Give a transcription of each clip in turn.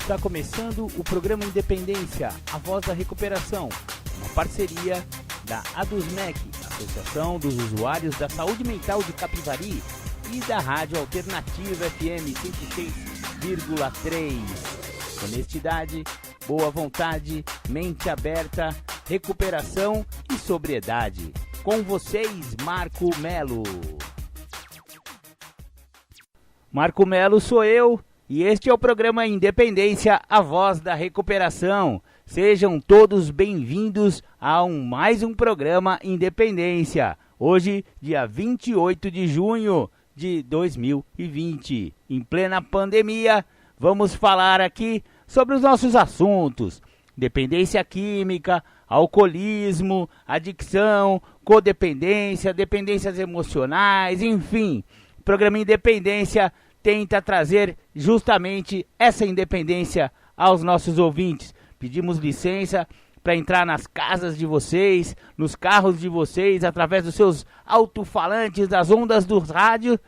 Está começando o programa Independência, a voz da recuperação, uma parceria da ADUSMEC, Associação dos Usuários da Saúde Mental de Capivari, e da Rádio Alternativa FM 106,3. Honestidade, boa vontade, mente aberta, recuperação e sobriedade. Com vocês, Marco Melo. Marco Melo sou eu, e este é o programa Independência, a voz da recuperação. Sejam todos bem-vindos a mais um programa Independência. Hoje, dia 28 de junho de 2020. Em plena pandemia, vamos falar aqui sobre os nossos assuntos: dependência química, alcoolismo, adicção, codependência, dependências emocionais, enfim. O programa Independência tenta trazer justamente essa independência aos nossos ouvintes. Pedimos licença para entrar nas casas de vocês, nos carros de vocês, através dos seus alto-falantes, das ondas do rádio,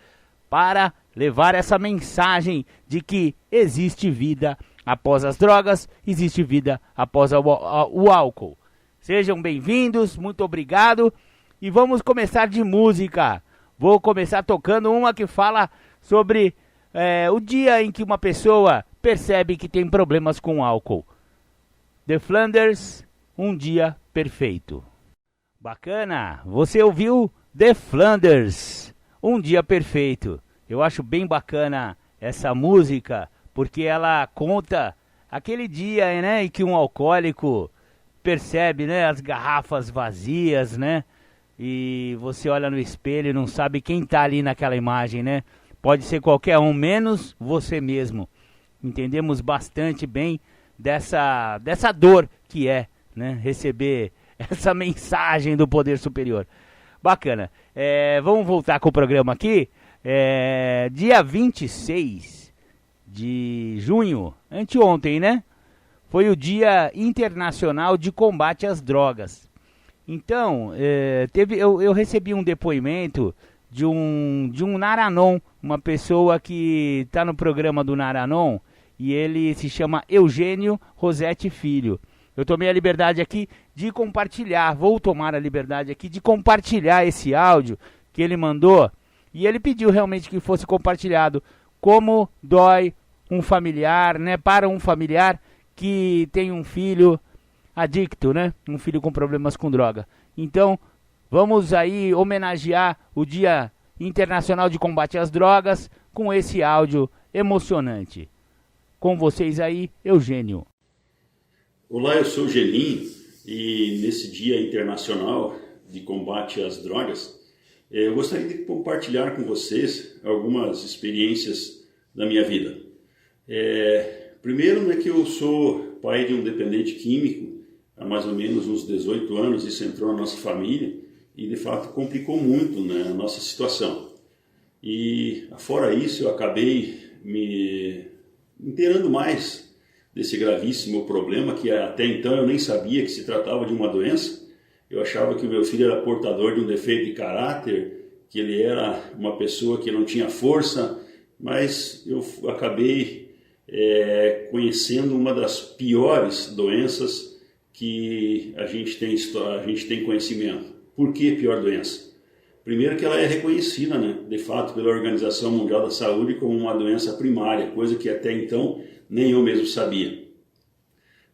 para levar essa mensagem de que existe vida após as drogas, existe vida após o álcool. Sejam bem-vindos, muito obrigado, e vamos começar de música. Vou começar tocando uma que fala sobre o dia em que uma pessoa percebe que tem problemas com álcool. The Flanders, Um Dia Perfeito. Bacana, você ouviu The Flanders, Um Dia Perfeito. Eu acho bem bacana essa música, porque ela conta aquele dia, né, em que um alcoólico percebe, né, as garrafas vazias, né, e você olha no espelho e não sabe quem tá ali naquela imagem, né. Pode ser qualquer um, menos você mesmo. Entendemos bastante bem dessa dor que é, né, receber essa mensagem do poder superior. Bacana. Vamos voltar com o programa aqui. Dia 26 de junho, anteontem, né? Foi o Dia Internacional de Combate às Drogas. Então, eu recebi um depoimento de um Naranon, uma pessoa que está no programa do Naranon, e ele se chama Eugênio Rosetti Filho. Eu tomei a liberdade aqui de compartilhar, vou tomar a liberdade aqui de compartilhar esse áudio que ele mandou, e ele pediu realmente que fosse compartilhado. Como dói um familiar, né, para um familiar que tem um filho adicto, né, um filho com problemas com droga. Então, vamos aí homenagear o Dia Internacional de Combate às Drogas com esse áudio emocionante. Com vocês aí, Eugênio. Olá, eu sou o Gelim, e nesse Dia Internacional de Combate às Drogas, eu gostaria de compartilhar com vocês algumas experiências da minha vida. Primeiro, que eu sou pai de um dependente químico há mais ou menos uns 18 anos, isso entrou na nossa família e de fato complicou muito, né, a nossa situação. E fora isso, eu acabei me inteirando mais desse gravíssimo problema, que até então eu nem sabia que se tratava de uma doença. Eu achava que o meu filho era portador de um defeito de caráter, que ele era uma pessoa que não tinha força, mas eu acabei conhecendo uma das piores doenças que a gente tem conhecimento. Por que pior doença? Primeiro que ela é reconhecida, né, de fato, pela Organização Mundial da Saúde como uma doença primária, coisa que até então nem eu mesmo sabia.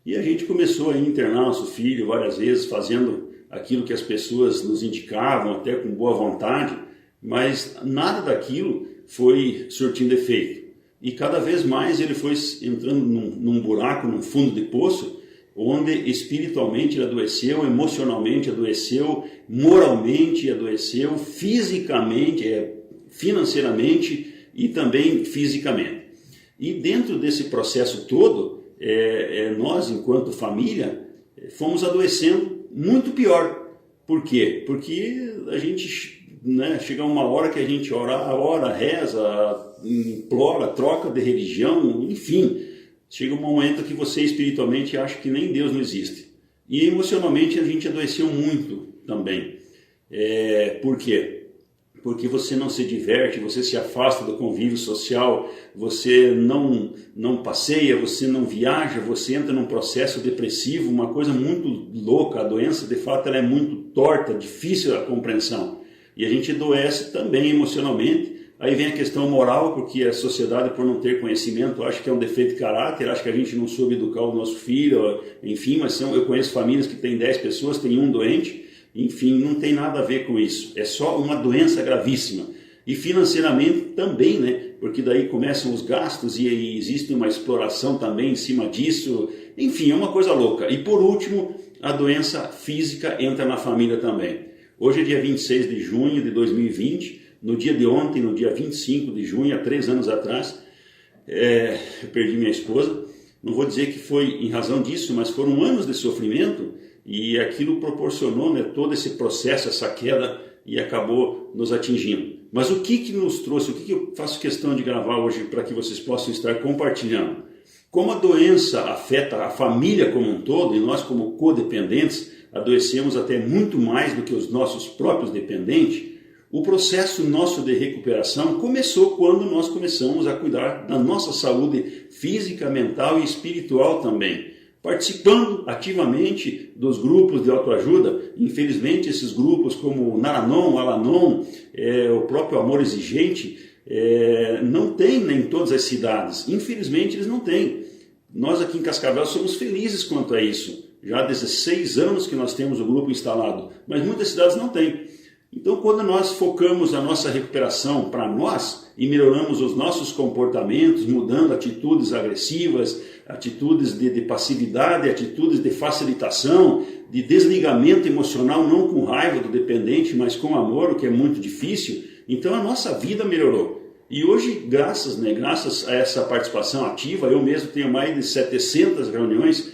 E a gente começou a internar nosso filho várias vezes, fazendo aquilo que as pessoas nos indicavam, até com boa vontade, mas nada daquilo foi surtindo efeito. E cada vez mais ele foi entrando num buraco, num fundo de poço, onde espiritualmente ele adoeceu, emocionalmente adoeceu, moralmente adoeceu, fisicamente, financeiramente e também fisicamente. E dentro desse processo todo, nós, enquanto família, fomos adoecendo muito pior. Por quê? Porque a gente, né, chega uma hora que a gente ora, reza, implora, troca de religião, enfim. Chega um momento que você espiritualmente acha que nem Deus não existe. E emocionalmente a gente adoeceu muito também. Por quê? porque você não se diverte, você se afasta do convívio social, você não passeia, você não viaja, você entra num processo depressivo, uma coisa muito louca. A doença, de fato, ela é muito torta, difícil a compreensão. E a gente adoece também emocionalmente. Aí vem a questão moral, porque a sociedade, por não ter conhecimento, acha que é um defeito de caráter, acha que a gente não soube educar o nosso filho, enfim, mas eu conheço famílias que têm 10 pessoas, tem um doente. Enfim, não tem nada a ver com isso. É só uma doença gravíssima. E financeiramente também, né? Porque daí começam os gastos e existe uma exploração também em cima disso. Enfim, é uma coisa louca. E por último, a doença física entra na família também. Hoje é dia 26 de junho de 2020. No dia de ontem, no dia 25 de junho, há 3 anos atrás, eu perdi minha esposa. Não vou dizer que foi em razão disso, mas foram anos de sofrimento. E aquilo proporcionou, né, todo esse processo, essa queda, e acabou nos atingindo. Mas o que nos trouxe, o que eu faço questão de gravar hoje para que vocês possam estar compartilhando? Como a doença afeta a família como um todo, e nós como codependentes adoecemos até muito mais do que os nossos próprios dependentes, o processo nosso de recuperação começou quando nós começamos a cuidar da nossa saúde física, mental e espiritual também, participando ativamente dos grupos de autoajuda. Infelizmente, esses grupos como o Naranon, o Alanon, o próprio Amor Exigente, não tem em todas as cidades. Infelizmente, eles não têm. Nós aqui em Cascavel somos felizes quanto a isso. Já há 16 anos que nós temos o grupo instalado, mas muitas cidades não têm. Então, quando nós focamos a nossa recuperação para nós e melhoramos os nossos comportamentos, mudando atitudes agressivas, atitudes de passividade, atitudes de facilitação, de desligamento emocional, não com raiva do dependente, mas com amor, o que é muito difícil, então a nossa vida melhorou. E hoje, graças a essa participação ativa, eu mesmo tenho mais de 700 reuniões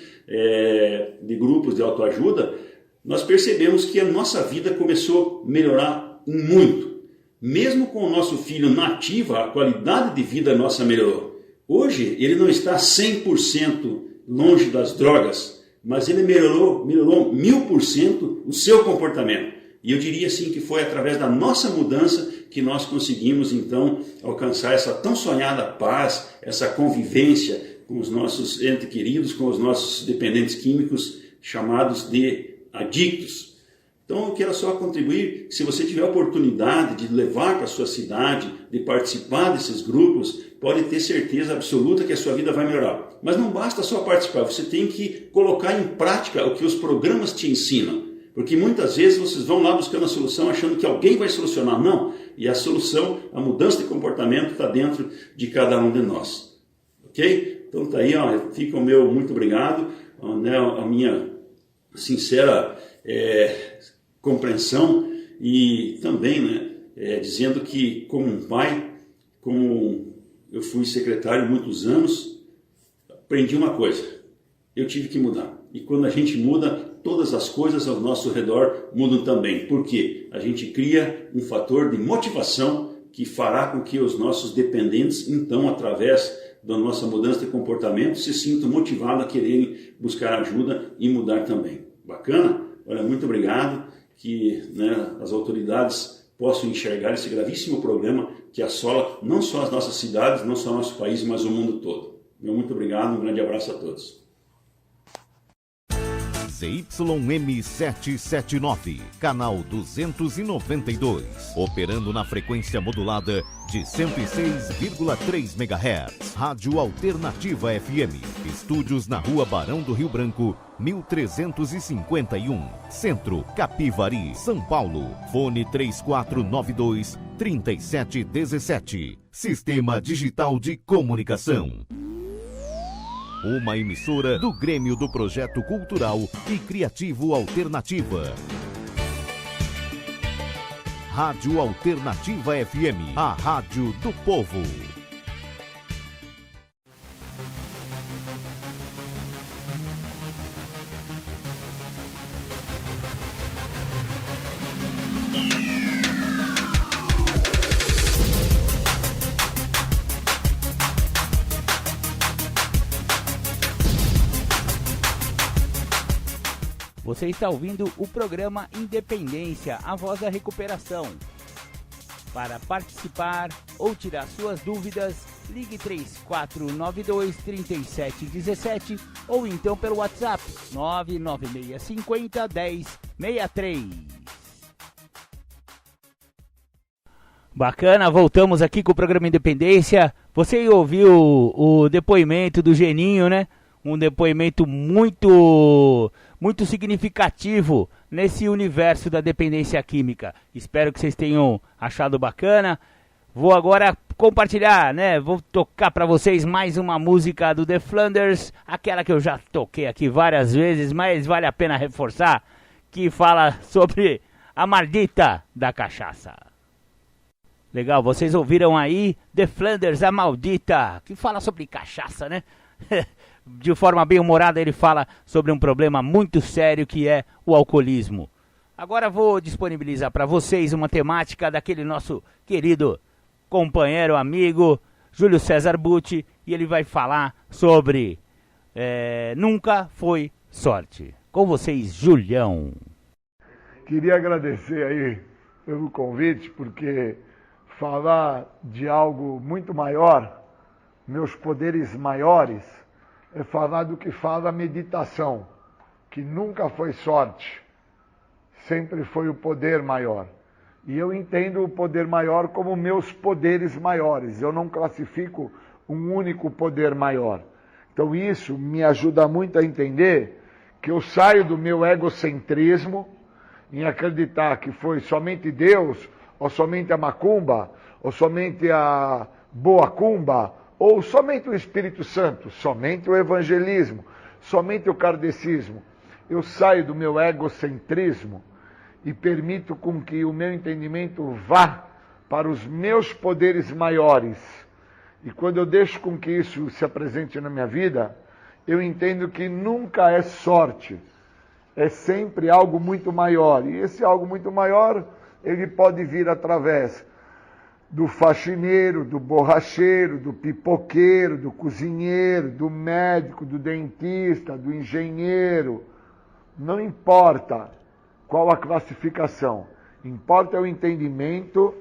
de grupos de autoajuda, nós percebemos que a nossa vida começou a melhorar muito. Mesmo com o nosso filho na ativa, a qualidade de vida nossa melhorou. Hoje, ele não está 100% longe das drogas, mas ele melhorou 1000% o seu comportamento. E eu diria assim que foi através da nossa mudança que nós conseguimos, então, alcançar essa tão sonhada paz, essa convivência com os nossos entes queridos, com os nossos dependentes químicos, chamados de adictos. Então eu quero só contribuir, se você tiver a oportunidade de levar para a sua cidade, de participar desses grupos, pode ter certeza absoluta que a sua vida vai melhorar. Mas não basta só participar, você tem que colocar em prática o que os programas te ensinam. Porque muitas vezes vocês vão lá buscando a solução achando que alguém vai solucionar. Não, e a solução, a mudança de comportamento está dentro de cada um de nós. Ok? Então tá aí, fica o meu muito obrigado, a minha sincera compreensão e também dizendo que como um pai, como eu fui secretário muitos anos, aprendi uma coisa, eu tive que mudar. E quando a gente muda, todas as coisas ao nosso redor mudam também. Por quê? A gente cria um fator de motivação que fará com que os nossos dependentes, então, através da nossa mudança de comportamento, se sintam motivados a quererem buscar ajuda e mudar também. Bacana? Olha, muito obrigado, que as autoridades possam enxergar esse gravíssimo problema que assola não só as nossas cidades, não só o nosso país, mas o mundo todo. Muito obrigado, um grande abraço a todos. ZYM 779, canal 292, operando na frequência modulada de 106,3 MHz. Rádio Alternativa FM, estúdios na Rua Barão do Rio Branco, 1351, Centro, Capivari, São Paulo. Fone 3492-3717. Sistema Digital de Comunicação. Uma emissora do Grêmio do Projeto Cultural e Criativo Alternativa. Rádio Alternativa FM, a rádio do povo. Você está ouvindo o programa Independência, a voz da recuperação. Para participar ou tirar suas dúvidas, ligue 3492-3717 ou então pelo WhatsApp 99650-1063. Bacana, voltamos aqui com o programa Independência. Você ouviu o depoimento do Geninho, né? Um depoimento muito significativo nesse universo da dependência química. Espero que vocês tenham achado bacana. Vou agora compartilhar, né? Vou tocar para vocês mais uma música do The Flanders, aquela que eu já toquei aqui várias vezes, mas vale a pena reforçar, que fala sobre a maldita da cachaça. Legal, vocês ouviram aí The Flanders, a maldita, que fala sobre cachaça, né? De forma bem humorada, ele fala sobre um problema muito sério que é o alcoolismo. Agora vou disponibilizar para vocês uma temática daquele nosso querido companheiro, amigo, Júlio César Butti, e ele vai falar sobre Nunca Foi Sorte. Com vocês, Julião. Queria agradecer aí pelo convite, porque falar de algo muito maior, meus poderes maiores, é falar do que fala a meditação, que nunca foi sorte, sempre foi o poder maior. E eu entendo o poder maior como meus poderes maiores, eu não classifico um único poder maior. Então isso me ajuda muito a entender que eu saio do meu egocentrismo em acreditar que foi somente Deus, ou somente a macumba, ou somente a boa cumba, ou somente o Espírito Santo, somente o evangelismo, somente o kardecismo. Eu saio do meu egocentrismo e permito com que o meu entendimento vá para os meus poderes maiores. E quando eu deixo com que isso se apresente na minha vida, eu entendo que nunca é sorte, é sempre algo muito maior. E esse algo muito maior, ele pode vir através do faxineiro, do borracheiro, do pipoqueiro, do cozinheiro, do médico, do dentista, do engenheiro. Não importa qual a classificação. Importa o entendimento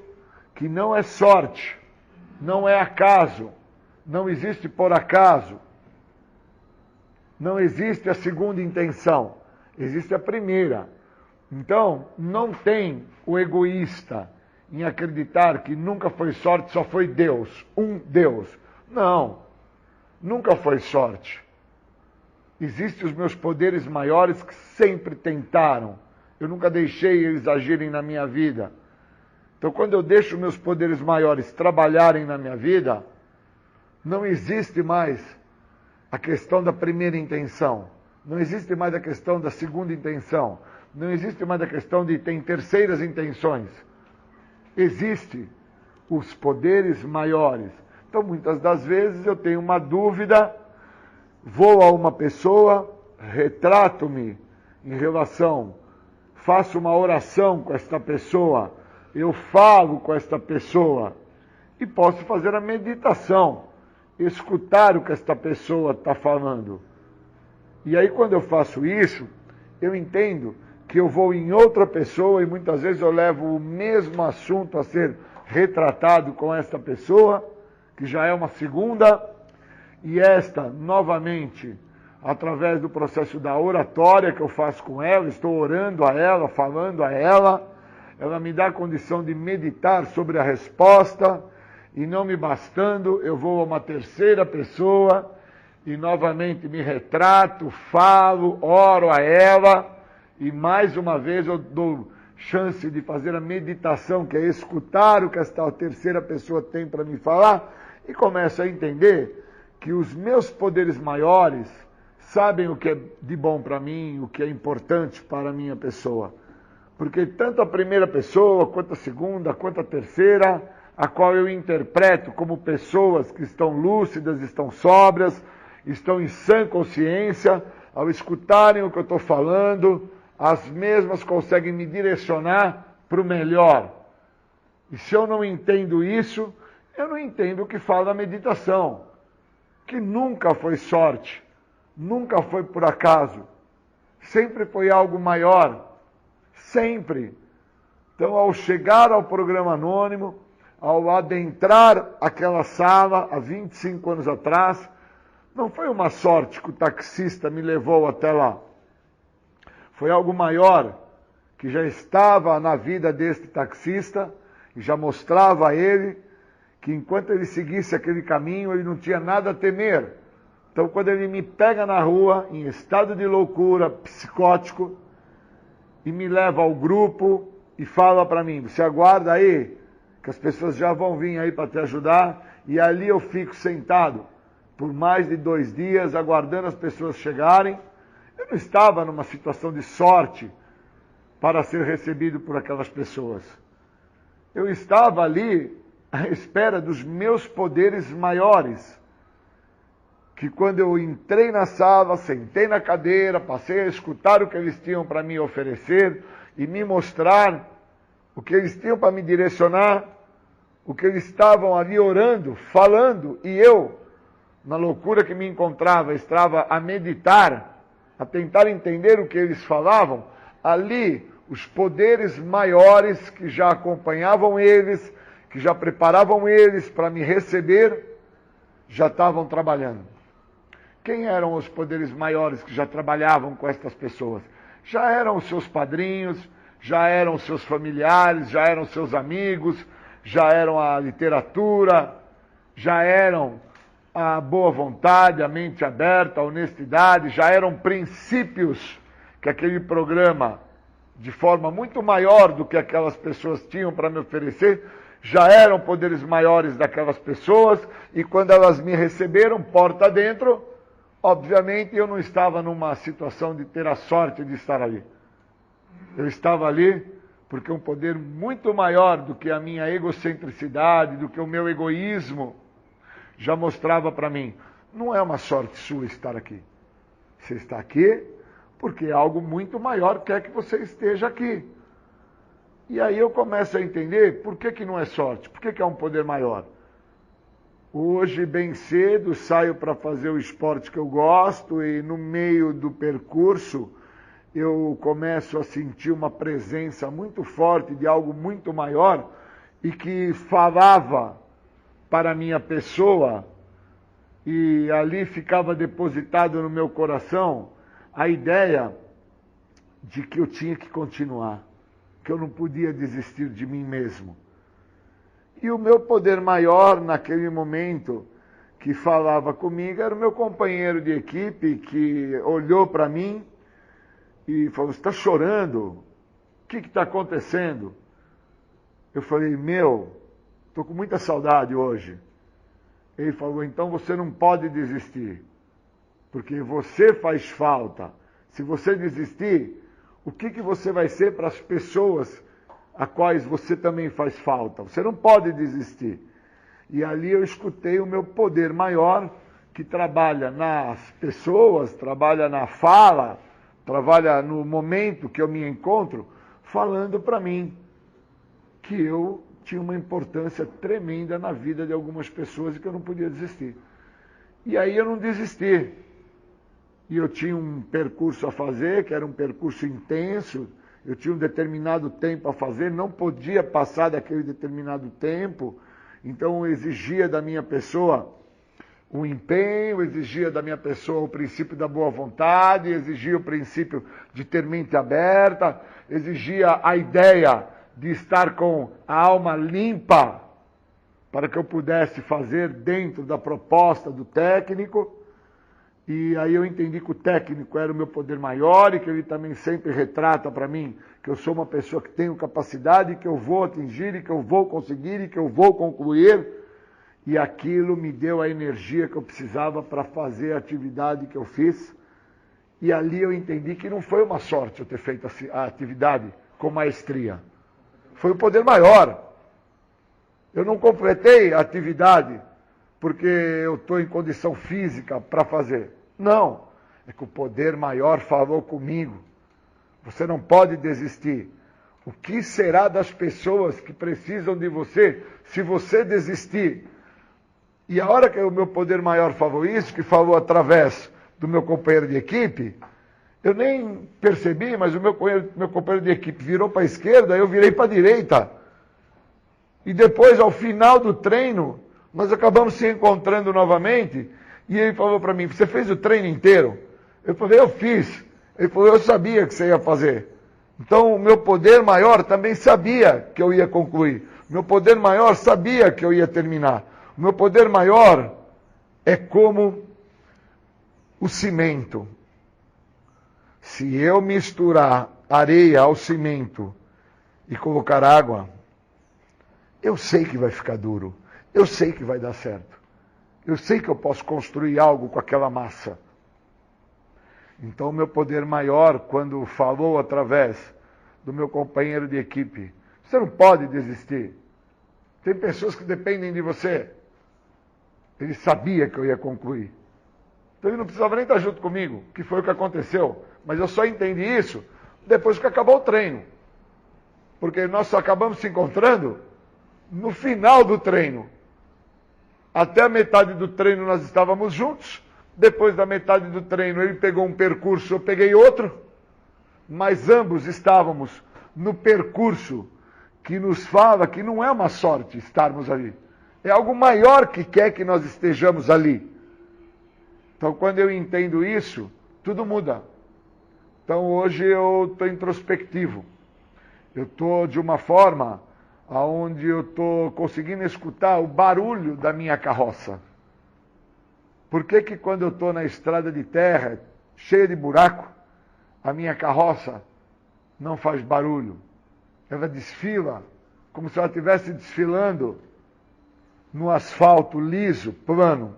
que não é sorte, não é acaso, não existe por acaso. Não existe a segunda intenção, existe a primeira. Então, não tem o egoísta em acreditar que nunca foi sorte, só foi Deus, um Deus. Não, nunca foi sorte. Existem os meus poderes maiores que sempre tentaram. Eu nunca deixei eles agirem na minha vida. Então, quando eu deixo meus poderes maiores trabalharem na minha vida, não existe mais a questão da primeira intenção. Não existe mais a questão da segunda intenção. Não existe mais a questão de ter terceiras intenções. Existe os poderes maiores. Então, muitas das vezes eu tenho uma dúvida, vou a uma pessoa, retrato-me em relação, faço uma oração com esta pessoa, eu falo com esta pessoa e posso fazer a meditação, escutar o que esta pessoa está falando. E aí, quando eu faço isso, eu entendo que eu vou em outra pessoa e muitas vezes eu levo o mesmo assunto a ser retratado com esta pessoa, que já é uma segunda, e esta, novamente, através do processo da oratória que eu faço com ela, estou orando a ela, falando a ela, ela me dá a condição de meditar sobre a resposta, e não me bastando, eu vou a uma terceira pessoa, e novamente me retrato, falo, oro a ela, e mais uma vez eu dou chance de fazer a meditação, que é escutar o que esta terceira pessoa tem para me falar, e começo a entender que os meus poderes maiores sabem o que é de bom para mim, o que é importante para a minha pessoa. Porque tanto a primeira pessoa, quanto a segunda, quanto a terceira, a qual eu interpreto como pessoas que estão lúcidas, estão sóbrias, estão em sã consciência, ao escutarem o que eu estou falando, as mesmas conseguem me direcionar para o melhor. E se eu não entendo isso, eu não entendo o que fala a meditação, que nunca foi sorte, nunca foi por acaso, sempre foi algo maior, sempre. Então, ao chegar ao programa anônimo, ao adentrar aquela sala há 25 anos atrás, não foi uma sorte que o taxista me levou até lá. Foi algo maior que já estava na vida deste taxista e já mostrava a ele que enquanto ele seguisse aquele caminho, ele não tinha nada a temer. Então, quando ele me pega na rua, em estado de loucura, psicótico, e me leva ao grupo e fala para mim, você aguarda aí, que as pessoas já vão vir aí para te ajudar, e ali eu fico sentado por mais de 2 dias, aguardando as pessoas chegarem. Eu não estava numa situação de sorte para ser recebido por aquelas pessoas. Eu estava ali à espera dos meus poderes maiores, que quando eu entrei na sala, sentei na cadeira, passei a escutar o que eles tinham para me oferecer e me mostrar o que eles tinham para me direcionar, o que eles estavam ali orando, falando, e eu, na loucura que me encontrava, estava a meditar, a tentar entender o que eles falavam. Ali, os poderes maiores que já acompanhavam eles, que já preparavam eles para me receber, já estavam trabalhando. Quem eram os poderes maiores que já trabalhavam com estas pessoas? Já eram os seus padrinhos, já eram os seus familiares, já eram os seus amigos, já eram a literatura, já eram a boa vontade, a mente aberta, a honestidade, já eram princípios que aquele programa, de forma muito maior do que aquelas pessoas tinham para me oferecer, já eram poderes maiores daquelas pessoas, e quando elas me receberam, porta dentro, obviamente eu não estava numa situação de ter a sorte de estar ali. Eu estava ali porque um poder muito maior do que a minha egocentricidade, do que o meu egoísmo, já mostrava para mim, não é uma sorte sua estar aqui. Você está aqui porque algo muito maior quer que você esteja aqui. E aí eu começo a entender por que não é sorte, por que é um poder maior. Hoje, bem cedo, saio para fazer o esporte que eu gosto e no meio do percurso eu começo a sentir uma presença muito forte de algo muito maior e que falava para a minha pessoa, e ali ficava depositado no meu coração a ideia de que eu tinha que continuar, que eu não podia desistir de mim mesmo. E o meu poder maior naquele momento que falava comigo era o meu companheiro de equipe, que olhou para mim e falou, você está chorando? O que está acontecendo? Eu falei, estou com muita saudade hoje. Ele falou, então você não pode desistir, porque você faz falta. Se você desistir, o que você vai ser para as pessoas a quais você também faz falta? Você não pode desistir. E ali eu escutei o meu poder maior, que trabalha nas pessoas, trabalha na fala, trabalha no momento que eu me encontro, falando para mim que eu tinha uma importância tremenda na vida de algumas pessoas e que eu não podia desistir. E aí eu não desisti. E eu tinha um percurso a fazer, que era um percurso intenso, eu tinha um determinado tempo a fazer, não podia passar daquele determinado tempo, então exigia da minha pessoa um empenho, exigia da minha pessoa o princípio da boa vontade, exigia o princípio de ter mente aberta, exigia a ideia de estar com a alma limpa para que eu pudesse fazer dentro da proposta do técnico. E aí eu entendi que o técnico era o meu poder maior e que ele também sempre retrata para mim que eu sou uma pessoa que tenho capacidade, que eu vou atingir e que eu vou conseguir e que eu vou concluir. E aquilo me deu a energia que eu precisava para fazer a atividade que eu fiz. E ali eu entendi que não foi uma sorte eu ter feito a atividade com maestria. Foi o poder maior. Eu não completei a atividade porque eu estou em condição física para fazer. Não. É que o poder maior falou comigo. Você não pode desistir. O que será das pessoas que precisam de você se você desistir? E a hora que o meu poder maior falou isso, que falou através do meu companheiro de equipe, Eu nem percebi, mas o meu companheiro de equipe virou para a esquerda, eu virei para a direita. E depois, ao final do treino, nós acabamos se encontrando novamente, e ele falou para mim, você fez o treino inteiro? Eu falei, eu fiz. Ele falou, eu sabia que você ia fazer. Então, o meu poder maior também sabia que eu ia concluir. O meu poder maior sabia que eu ia terminar. O meu poder maior é como o cimento. Se eu misturar areia ao cimento e colocar água, eu sei que vai ficar duro. Eu sei que vai dar certo. Eu sei que eu posso construir algo com aquela massa. Então, o meu poder maior, quando falou através do meu companheiro de equipe, você não pode desistir. Tem pessoas que dependem de você. Ele sabia que eu ia concluir. Então, ele não precisava nem estar junto comigo, que foi o que aconteceu. Mas eu só entendi isso depois que acabou o treino. Porque nós só acabamos se encontrando no final do treino. Até a metade do treino nós estávamos juntos. Depois da metade do treino, ele pegou um percurso, eu peguei outro, mas ambos estávamos no percurso que nos fala que não é uma sorte estarmos ali. É algo maior que quer que nós estejamos ali. Então, quando eu entendo isso, tudo muda. Então, hoje eu estou introspectivo. Eu estou de uma forma onde eu estou conseguindo escutar o barulho da minha carroça. Por que que quando eu estou na estrada de terra, cheia de buraco, a minha carroça não faz barulho? Ela desfila como se ela estivesse desfilando no asfalto liso, plano.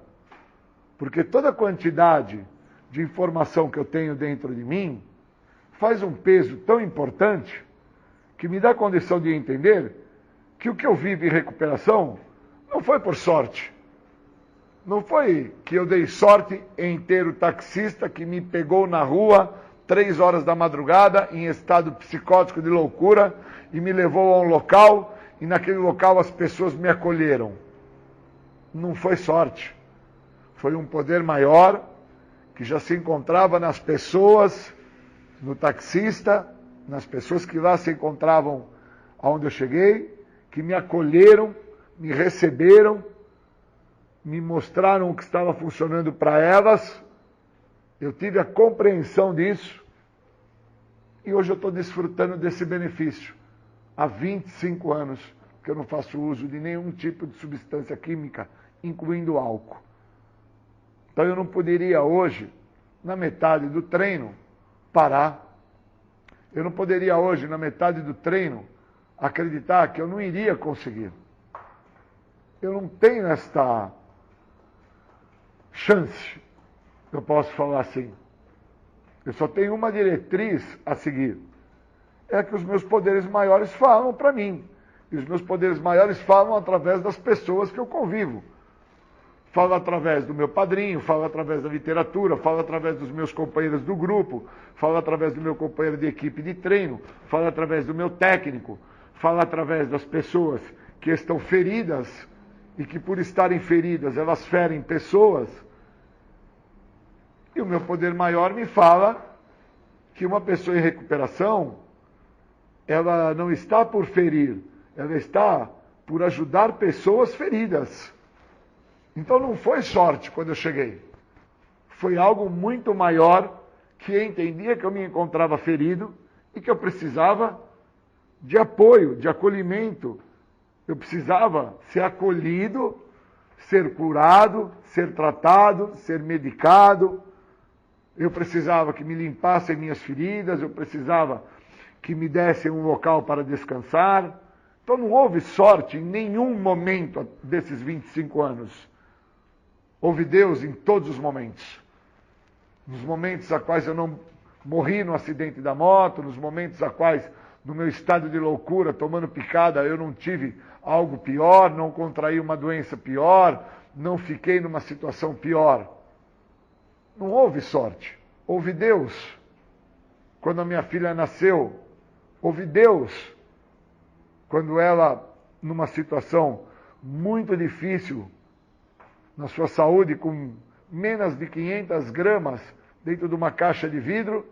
Porque toda a quantidade de informação que eu tenho dentro de mim faz um peso tão importante que me dá a condição de entender que o que eu vivo em recuperação não foi por sorte. Não foi que eu dei sorte em ter o taxista que me pegou na rua 3 horas da madrugada em estado psicótico de loucura e me levou a um local e naquele local as pessoas me acolheram. Não foi sorte. Foi um poder maior que já se encontrava nas pessoas, no taxista, nas pessoas que lá se encontravam aonde eu cheguei, que me acolheram, me receberam, me mostraram o que estava funcionando para elas, eu tive a compreensão disso, e hoje eu estou desfrutando desse benefício. Há 25 anos que eu não faço uso de nenhum tipo de substância química, incluindo álcool. Então eu não poderia hoje, na metade do treino, parar. Eu não poderia hoje, na metade do treino, acreditar que eu não iria conseguir. Eu não tenho esta chance, eu posso falar assim. Eu só tenho uma diretriz a seguir. É que os meus poderes maiores falam para mim. E os meus poderes maiores falam através das pessoas que eu convivo. Falo através do meu padrinho, falo através da literatura, falo através dos meus companheiros do grupo, falo através do meu companheiro de equipe de treino, falo através do meu técnico, falo através das pessoas que estão feridas e que por estarem feridas elas ferem pessoas. E o meu poder maior me fala que uma pessoa em recuperação, ela não está por ferir, ela está por ajudar pessoas feridas. Então não foi sorte quando eu cheguei. Foi algo muito maior que entendia que eu me encontrava ferido e que eu precisava de apoio, de acolhimento. Eu precisava ser acolhido, ser curado, ser tratado, ser medicado. Eu precisava que me limpassem minhas feridas, eu precisava que me dessem um local para descansar. Então não houve sorte em nenhum momento desses 25 anos. Houve Deus em todos os momentos. Nos momentos a quais eu não morri no acidente da moto, nos momentos a quais, no meu estado de loucura, tomando picada, eu não tive algo pior, não contraí uma doença pior, não fiquei numa situação pior. Não houve sorte. Houve Deus. Quando a minha filha nasceu, houve Deus. Quando ela, numa situação muito difícil, na sua saúde, com menos de 500 gramas dentro de uma caixa de vidro,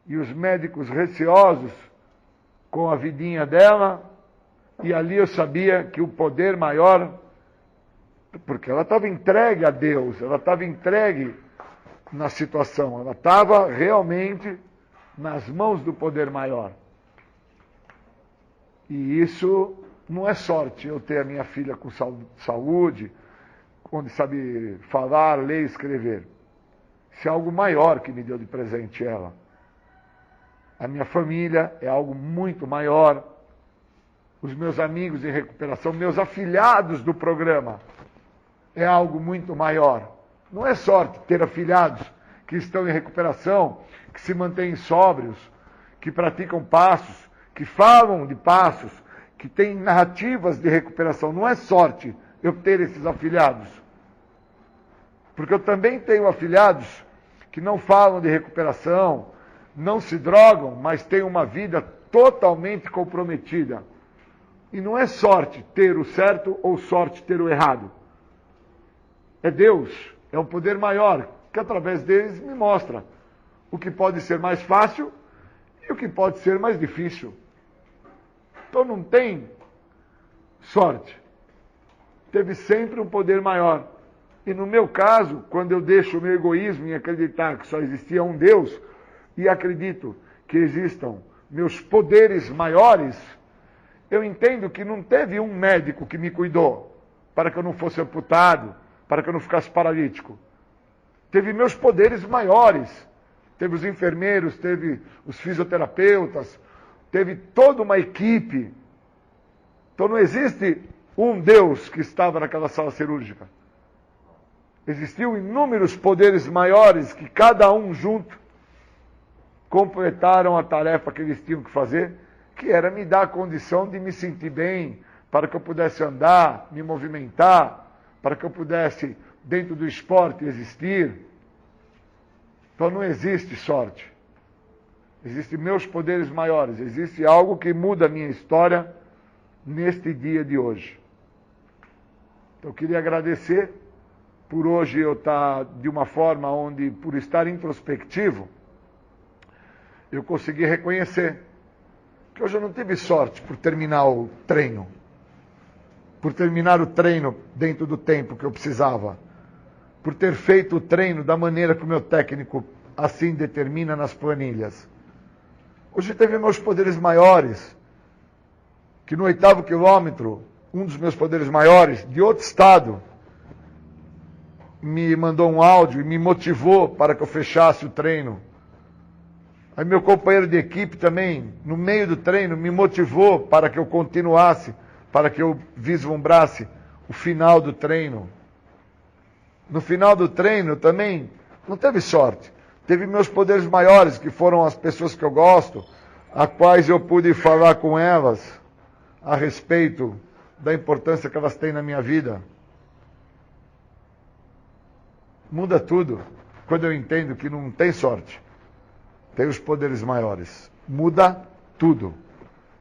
e os médicos receosos com a vidinha dela, e ali eu sabia que o poder maior, porque ela estava entregue a Deus, ela estava entregue na situação, ela estava realmente nas mãos do poder maior. E isso não é sorte, eu ter a minha filha com saúde, onde sabe falar, ler e escrever. Isso é algo maior que me deu de presente ela. A minha família é algo muito maior. Os meus amigos em recuperação, meus afilhados do programa, é algo muito maior. Não é sorte ter afilhados que estão em recuperação, que se mantêm sóbrios, que praticam passos, que falam de passos, que têm narrativas de recuperação. Não é sorte eu ter esses afilhados. Porque eu também tenho afilhados que não falam de recuperação, não se drogam, mas têm uma vida totalmente comprometida. E não é sorte ter o certo ou sorte ter o errado. É Deus, é um poder maior, que através deles me mostra o que pode ser mais fácil e o que pode ser mais difícil. Então não tem sorte. Teve sempre um poder maior. E no meu caso, quando eu deixo o meu egoísmo em acreditar que só existia um Deus, e acredito que existam meus poderes maiores, eu entendo que não teve um médico que me cuidou para que eu não fosse amputado, para que eu não ficasse paralítico. Teve meus poderes maiores. Teve os enfermeiros, teve os fisioterapeutas, teve toda uma equipe. Então não existe um Deus que estava naquela sala cirúrgica. Existiam inúmeros poderes maiores que cada um junto completaram a tarefa que eles tinham que fazer, que era me dar a condição de me sentir bem, para que eu pudesse andar, me movimentar, para que eu pudesse, dentro do esporte, existir. Então não existe sorte. Existem meus poderes maiores. Existe algo que muda a minha história neste dia de hoje. Então eu queria agradecer por hoje eu estar de uma forma onde, por estar introspectivo, eu consegui reconhecer que hoje eu não tive sorte por terminar o treino, por terminar o treino dentro do tempo que eu precisava, por ter feito o treino da maneira que o meu técnico assim determina nas planilhas. Hoje teve meus poderes maiores, que no 8º quilômetro, um dos meus poderes maiores, de outro estado, me mandou um áudio e me motivou para que eu fechasse o treino. Aí meu companheiro de equipe também, no meio do treino, me motivou para que eu continuasse, para que eu vislumbrasse o final do treino. No final do treino também não teve sorte. Teve meus poderes maiores, que foram as pessoas que eu gosto, a quais eu pude falar com elas a respeito da importância que elas têm na minha vida. Muda tudo quando eu entendo que não tem sorte. Tem os poderes maiores. Muda tudo.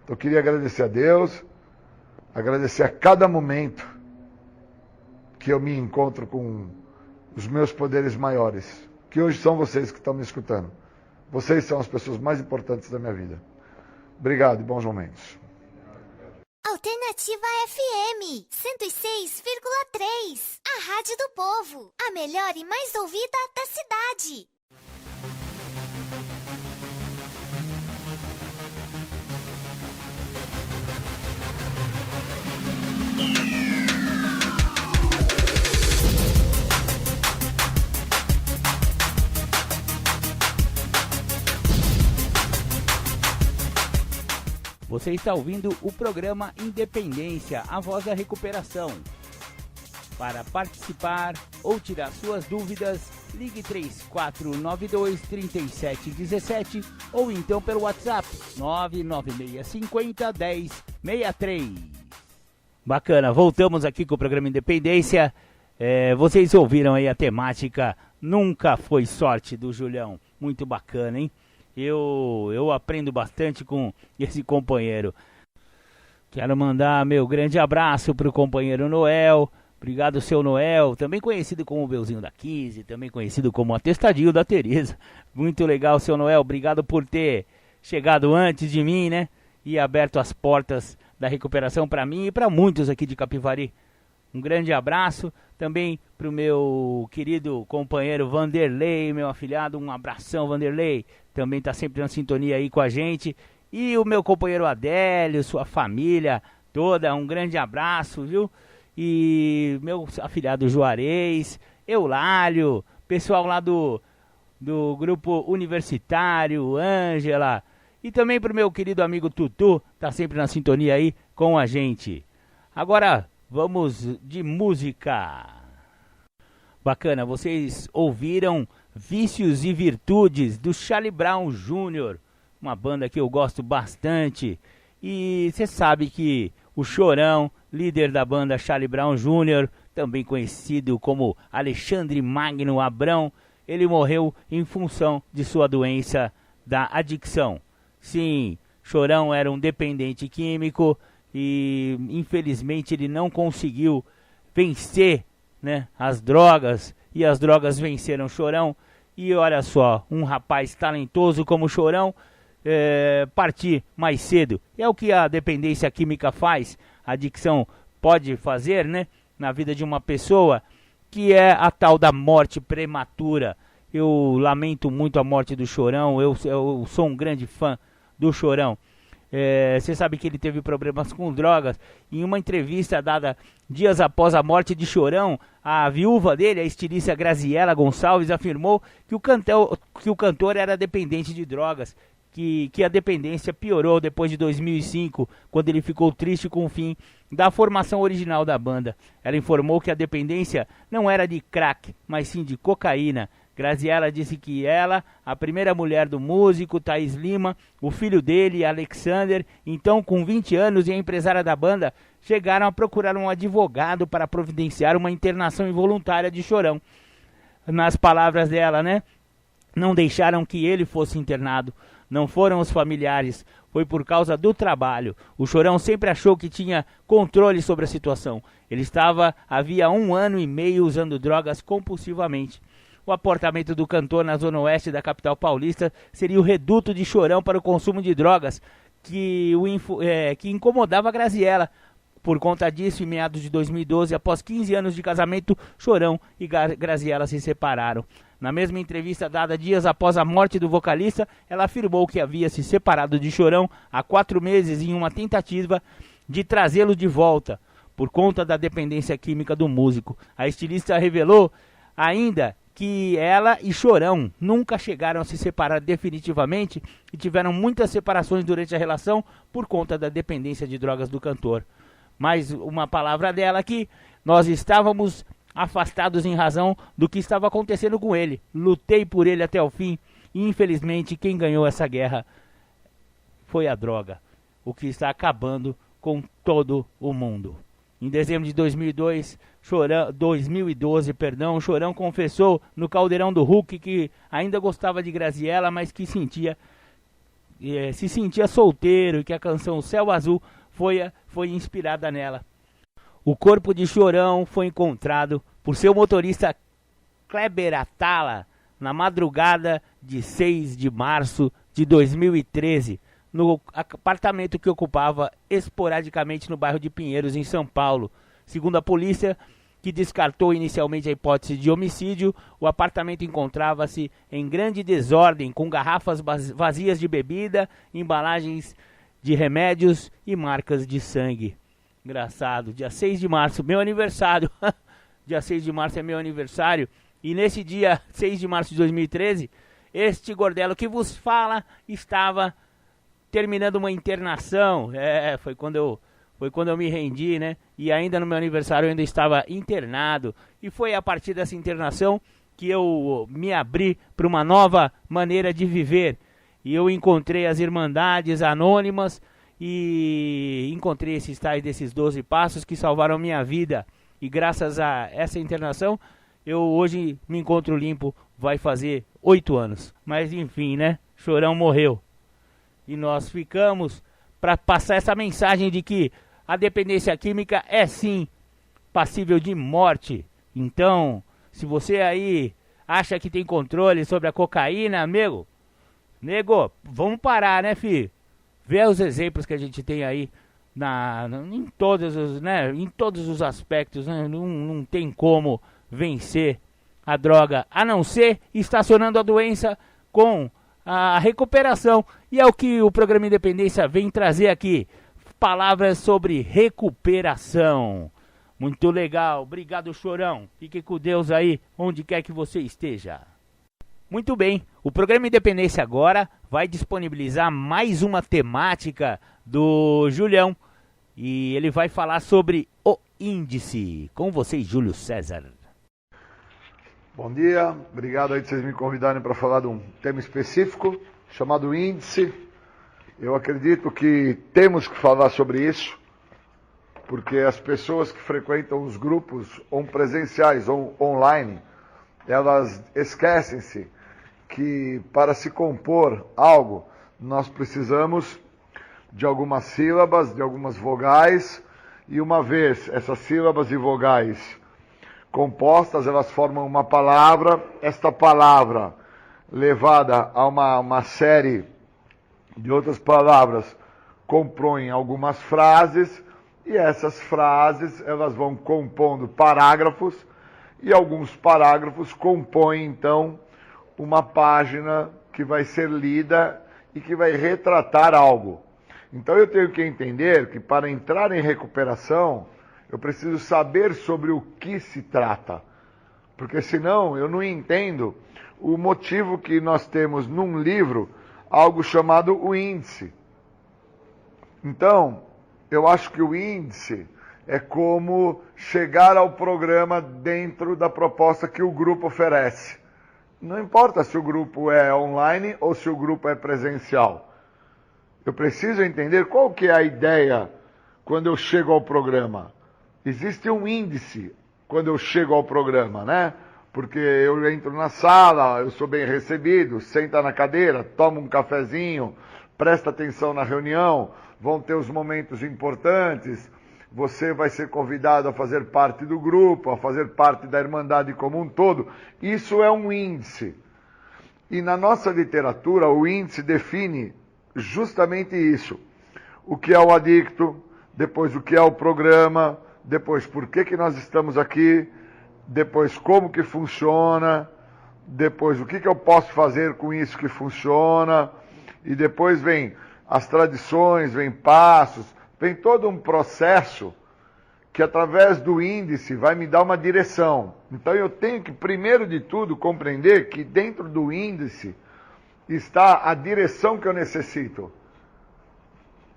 Então eu queria agradecer a Deus, agradecer a cada momento que eu me encontro com os meus poderes maiores, que hoje são vocês que estão me escutando. Vocês são as pessoas mais importantes da minha vida. Obrigado e bons momentos. Alternativa FM 106,3. A Rádio do Povo. A melhor e mais ouvida da cidade. Você está ouvindo o programa Independência, a voz da recuperação. Para participar ou tirar suas dúvidas, ligue 3492-3717 ou então pelo WhatsApp 99650-1063. Bacana, voltamos aqui com o programa Independência. Vocês ouviram aí a temática Nunca Foi Sorte do Julião. Muito bacana, hein? Eu aprendo bastante com esse companheiro. Quero mandar meu grande abraço para o companheiro Noel, Obrigado, seu Noel, também conhecido como o Belzinho da 15, também conhecido como Atestadinho da Tereza. Muito legal, seu Noel, obrigado por ter chegado antes de mim, né? E aberto as portas da recuperação para mim e para muitos aqui de Capivari. Um grande abraço também para o meu querido companheiro Vanderlei, meu afilhado, um abração, Vanderlei. Também está sempre na sintonia aí com a gente. E o meu companheiro Adélio, sua família toda, um grande abraço, viu? E meu afilhado Juarez, Eulálio, pessoal lá do grupo universitário, Ângela, e também pro meu querido amigo Tutu, tá sempre na sintonia aí com a gente. Agora vamos de música. Bacana, vocês ouviram Vícios e Virtudes do Charlie Brown Jr., uma banda que eu gosto bastante. E você sabe que o Chorão, líder da banda Charlie Brown Jr., também conhecido como Alexandre Magno Abrão, ele morreu em função de sua doença da adicção. Sim, Chorão era um dependente químico e infelizmente ele não conseguiu vencer, né, as drogas, e as drogas venceram Chorão. E olha só, um rapaz talentoso como Chorão partir mais cedo. É o que a dependência química faz, a adicção pode fazer, né, na vida de uma pessoa, que é a tal da morte prematura. Eu lamento muito a morte do Chorão, eu sou um grande fã do Chorão. Você sabe que ele teve problemas com drogas. Em uma entrevista dada dias após a morte de Chorão, a viúva dele, a estilista Graziela Gonçalves, afirmou que o cantor era dependente de drogas, que a dependência piorou depois de 2005, quando ele ficou triste com o fim da formação original da banda. Ela informou que a dependência não era de crack, mas sim de cocaína. Graziella disse que ela, a primeira mulher do músico Thaís Lima, o filho dele, Alexander, então com 20 anos e a empresária da banda, chegaram a procurar um advogado para providenciar uma internação involuntária de Chorão. Nas palavras dela, né? Não deixaram que ele fosse internado. Não foram os familiares, foi por causa do trabalho. O Chorão sempre achou que tinha controle sobre a situação. Ele estava havia 1 ano e meio usando drogas compulsivamente. O apartamento do cantor na zona oeste da capital paulista seria o reduto de Chorão para o consumo de drogas, que incomodava a Graziella. Por conta disso, em meados de 2012, após 15 anos de casamento, Chorão e Graziella se separaram. Na mesma entrevista dada dias após a morte do vocalista, ela afirmou que havia se separado de Chorão há 4 meses em uma tentativa de trazê-lo de volta, por conta da dependência química do músico. A estilista revelou ainda que ela e Chorão nunca chegaram a se separar definitivamente e tiveram muitas separações durante a relação por conta da dependência de drogas do cantor. Mais uma palavra dela aqui: nós estávamos afastados em razão do que estava acontecendo com ele. Lutei por ele até o fim e infelizmente quem ganhou essa guerra foi a droga, o que está acabando com todo o mundo. Em dezembro de 2012, Chorão confessou no Caldeirão do Hulk que ainda gostava de Graziella, mas que se sentia solteiro e que a canção Céu Azul foi inspirada nela. O corpo de Chorão foi encontrado por seu motorista Kleber Atala na madrugada de 6 de março de 2013, no apartamento que ocupava esporadicamente no bairro de Pinheiros, em São Paulo. Segundo a polícia, que descartou inicialmente a hipótese de homicídio, o apartamento encontrava-se em grande desordem, com garrafas vazias de bebida, embalagens de remédios e marcas de sangue. Engraçado, dia 6 de março, meu aniversário. Dia 6 de março é meu aniversário. E nesse dia 6 de março de 2013, este gordelo que vos fala estava terminando uma internação. Foi quando eu me rendi, né? E ainda no meu aniversário eu ainda estava internado. E foi a partir dessa internação que eu me abri para uma nova maneira de viver. E eu encontrei as Irmandades Anônimas e encontrei esses tais desses 12 passos que salvaram minha vida. E graças a essa internação, eu hoje me encontro limpo, vai fazer 8 anos. Mas enfim, né? Chorão morreu. E nós ficamos para passar essa mensagem de que a dependência química é sim passível de morte. Então, se você aí acha que tem controle sobre a cocaína, nego, vamos parar, né, filho? Vê os exemplos que a gente tem aí em todos os aspectos, né? Não tem como vencer a droga, a não ser estacionando a doença com a recuperação. E é o que o programa Independência vem trazer aqui. Palavras sobre recuperação. Muito legal. Obrigado, Chorão. Fique com Deus aí, onde quer que você esteja. Muito bem. O programa Independência agora vai disponibilizar mais uma temática do Julião. E ele vai falar sobre o índice. Com vocês, Júlio César. Bom dia, obrigado aí de vocês me convidarem para falar de um tema específico, chamado índice. Eu acredito que temos que falar sobre isso, porque as pessoas que frequentam os grupos, ou presenciais ou online, elas esquecem-se que para se compor algo, nós precisamos de algumas sílabas, de algumas vogais, e uma vez essas sílabas e vogais compostas, elas formam uma palavra. Esta palavra, levada a uma série de outras palavras, compõem algumas frases, e essas frases elas vão compondo parágrafos, e alguns parágrafos compõem então uma página que vai ser lida e que vai retratar algo. Então eu tenho que entender que para entrar em recuperação, eu preciso saber sobre o que se trata, porque senão eu não entendo o motivo que nós temos num livro algo chamado o índice. Então, eu acho que o índice é como chegar ao programa dentro da proposta que o grupo oferece. Não importa se o grupo é online ou se o grupo é presencial. Eu preciso entender qual que é a ideia quando eu chego ao programa. Existe um índice quando eu chego ao programa, né? Porque eu entro na sala, eu sou bem recebido, senta na cadeira, toma um cafezinho, presta atenção na reunião, vão ter os momentos importantes, você vai ser convidado a fazer parte do grupo, a fazer parte da Irmandade como um todo. Isso é um índice. E na nossa literatura, o índice define justamente isso. O que é o adicto, depois o que é o programa, depois por que nós estamos aqui, depois como que funciona, depois o que eu posso fazer com isso que funciona, e depois vem as tradições, vem passos, vem todo um processo que através do índice vai me dar uma direção. Então eu tenho que, primeiro de tudo, compreender que dentro do índice está a direção que eu necessito.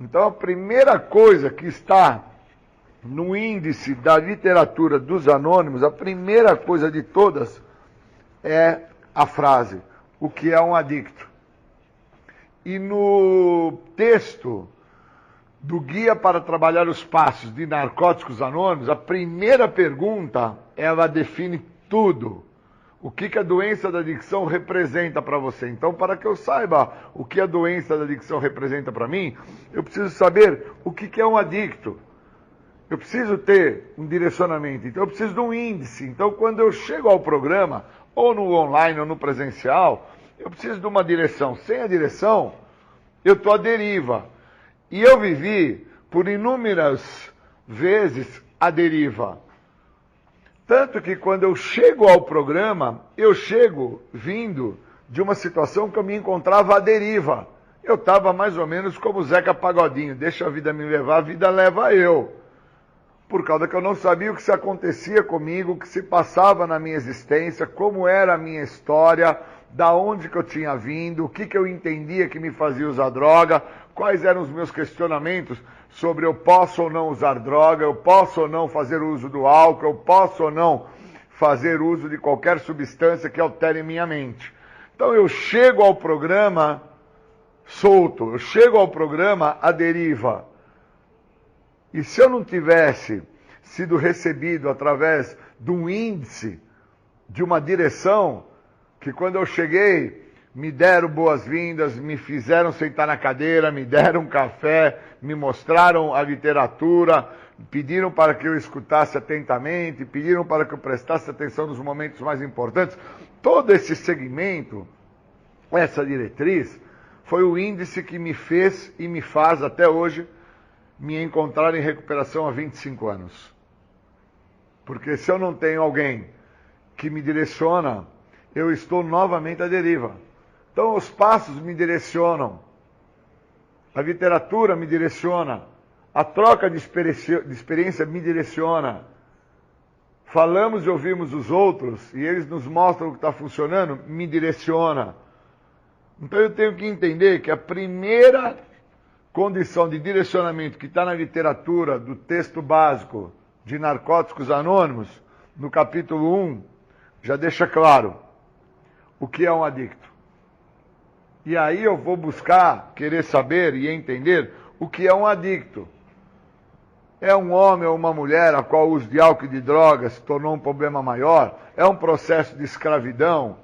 Então a primeira coisa que está no índice da literatura dos anônimos, a primeira coisa de todas é a frase, o que é um adicto. E no texto do Guia para Trabalhar os Passos de Narcóticos Anônimos, a primeira pergunta, ela define tudo. O que a doença da adicção representa para você. Então, para que eu saiba o que a doença da adicção representa para mim, eu preciso saber o que é um adicto. Eu preciso ter um direcionamento, então eu preciso de um índice. Então, quando eu chego ao programa, ou no online ou no presencial, eu preciso de uma direção. Sem a direção, eu estou à deriva. E eu vivi, por inúmeras vezes, a deriva. Tanto que quando eu chego ao programa, eu chego vindo de uma situação que eu me encontrava à deriva. Eu estava mais ou menos como o Zeca Pagodinho, deixa a vida me levar, a vida leva eu. Por causa que eu não sabia o que se acontecia comigo, o que se passava na minha existência, como era a minha história, da onde que eu tinha vindo, o que eu entendia que me fazia usar droga, quais eram os meus questionamentos sobre eu posso ou não usar droga, eu posso ou não fazer uso do álcool, eu posso ou não fazer uso de qualquer substância que altere minha mente. Então eu chego ao programa solto, eu chego ao programa à deriva. E se eu não tivesse sido recebido através de um índice, de uma direção, que quando eu cheguei me deram boas-vindas, me fizeram sentar na cadeira, me deram um café, me mostraram a literatura, pediram para que eu escutasse atentamente, pediram para que eu prestasse atenção nos momentos mais importantes. Todo esse segmento, essa diretriz, foi o índice que me fez e me faz até hoje me encontrar em recuperação há 25 anos. Porque se eu não tenho alguém que me direciona, eu estou novamente à deriva. Então os passos me direcionam, a literatura me direciona, a troca de experiência me direciona. Falamos e ouvimos os outros e eles nos mostram o que está funcionando, me direciona. Então eu tenho que entender que a primeira condição de direcionamento que está na literatura do texto básico de Narcóticos Anônimos, no capítulo 1, já deixa claro o que é um adicto. E aí eu vou buscar, querer saber e entender o que é um adicto. É um homem ou uma mulher a qual o uso de álcool e de drogas se tornou um problema maior? É um processo de escravidão?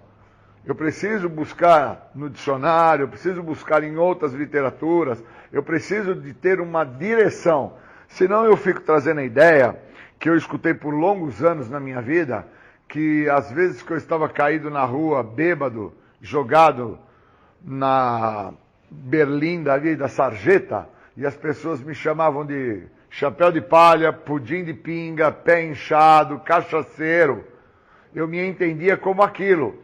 Eu preciso buscar no dicionário, eu preciso buscar em outras literaturas, eu preciso de ter uma direção. Senão eu fico trazendo a ideia que eu escutei por longos anos na minha vida, que às vezes que eu estava caído na rua, bêbado, jogado na berlinda ali da sarjeta, e as pessoas me chamavam de chapéu de palha, pudim de pinga, pé inchado, cachaceiro. Eu me entendia como aquilo.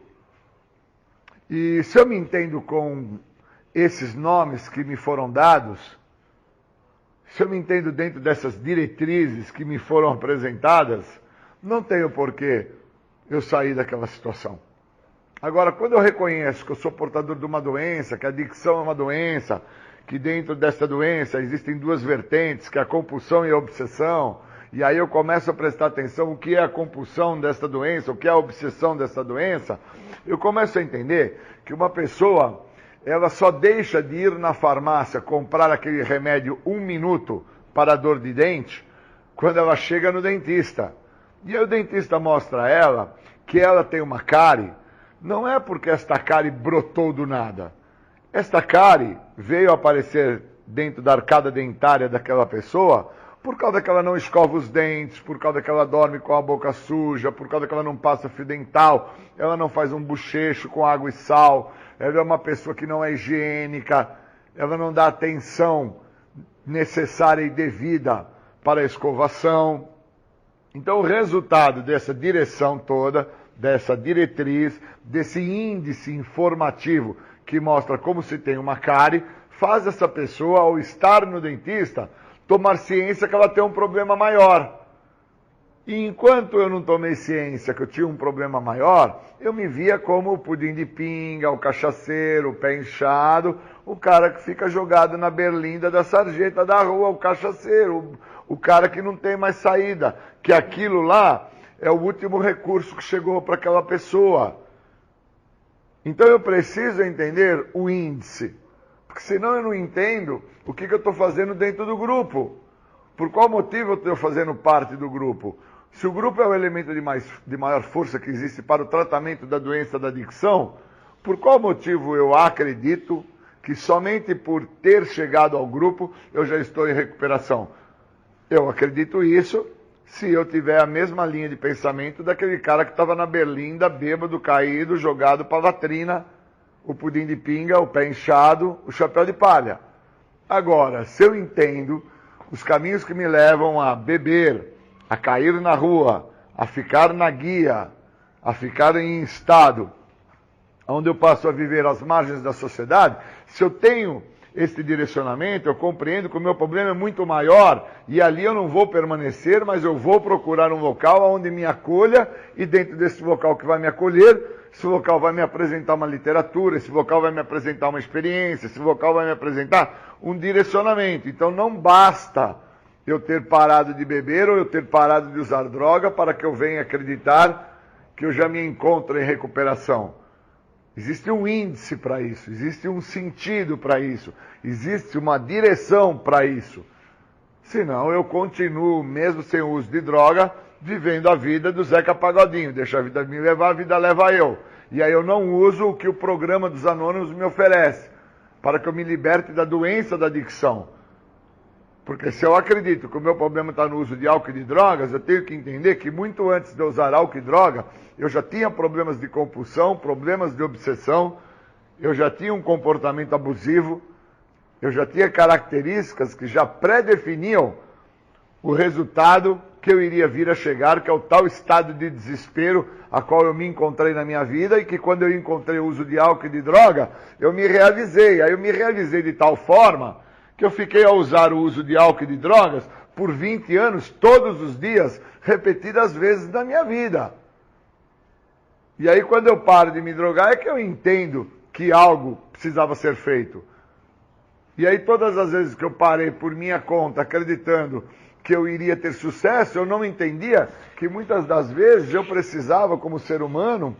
E se eu me entendo com esses nomes que me foram dados, se eu me entendo dentro dessas diretrizes que me foram apresentadas, não tenho porquê eu sair daquela situação. Agora, quando eu reconheço que eu sou portador de uma doença, que a adicção é uma doença, que dentro dessa doença existem duas vertentes, que é a compulsão e a obsessão, e aí eu começo a prestar atenção o que é a compulsão dessa doença, o que é a obsessão dessa doença, eu começo a entender que uma pessoa, ela só deixa de ir na farmácia comprar aquele remédio 1 minuto para a dor de dente, quando ela chega no dentista. E aí o dentista mostra a ela que ela tem uma cárie, não é porque esta cárie brotou do nada. Esta cárie veio aparecer dentro da arcada dentária daquela pessoa por causa que ela não escova os dentes, por causa que ela dorme com a boca suja, por causa que ela não passa fio dental, ela não faz um bochecho com água e sal, ela é uma pessoa que não é higiênica, ela não dá atenção necessária e devida para a escovação. Então o resultado dessa direção toda, dessa diretriz, desse índice informativo que mostra como se tem uma cárie, faz essa pessoa, ao estar no dentista, tomar ciência que ela tem um problema maior. E enquanto eu não tomei ciência que eu tinha um problema maior, eu me via como o pudim de pinga, o cachaceiro, o pé inchado, o cara que fica jogado na berlinda da sarjeta da rua, o cachaceiro, o cara que não tem mais saída, que aquilo lá é o último recurso que chegou para aquela pessoa. Então eu preciso entender o índice, porque senão eu não entendo o que eu estou fazendo dentro do grupo. Por qual motivo eu estou fazendo parte do grupo? Se o grupo é o elemento de maior força que existe para o tratamento da doença da adicção, por qual motivo eu acredito que somente por ter chegado ao grupo eu já estou em recuperação? Eu acredito isso se eu tiver a mesma linha de pensamento daquele cara que estava na berlinda, bêbado, caído, jogado para a latrina, o pudim de pinga, o pé inchado, o chapéu de palha. Agora, se eu entendo os caminhos que me levam a beber, a cair na rua, a ficar na guia, a ficar em estado onde eu passo a viver às margens da sociedade, se eu tenho esse direcionamento, eu compreendo que o meu problema é muito maior e ali eu não vou permanecer, mas eu vou procurar um local onde me acolha e dentro desse local que vai me acolher, esse local vai me apresentar uma literatura, esse local vai me apresentar uma experiência, esse local vai me apresentar um direcionamento. Então não basta eu ter parado de beber ou eu ter parado de usar droga para que eu venha acreditar que eu já me encontro em recuperação. Existe um índice para isso, existe um sentido para isso, existe uma direção para isso. Senão eu continuo, mesmo sem o uso de droga, vivendo a vida do Zeca Pagodinho. Deixa a vida me levar, a vida leva eu. e aí eu não uso o que o programa dos anônimos me oferece, para que eu me liberte da doença da adicção. Porque se eu acredito que o meu problema está no uso de álcool e de drogas, eu tenho que entender que muito antes de eu usar álcool e droga, eu já tinha problemas de compulsão, problemas de obsessão, eu já tinha um comportamento abusivo, eu já tinha características que já pré-definiam o resultado que eu iria vir a chegar, que é o tal estado de desespero a qual eu me encontrei na minha vida, e que quando eu encontrei o uso de álcool e de droga, eu me realizei. Aí eu me realizei de tal forma que eu fiquei a usar o uso de álcool e de drogas por 20 anos, todos os dias, repetidas vezes na minha vida. E aí quando eu paro de me drogar é que eu entendo que algo precisava ser feito. E aí todas as vezes que eu parei por minha conta, acreditando que eu iria ter sucesso, eu não entendia que muitas das vezes eu precisava, como ser humano,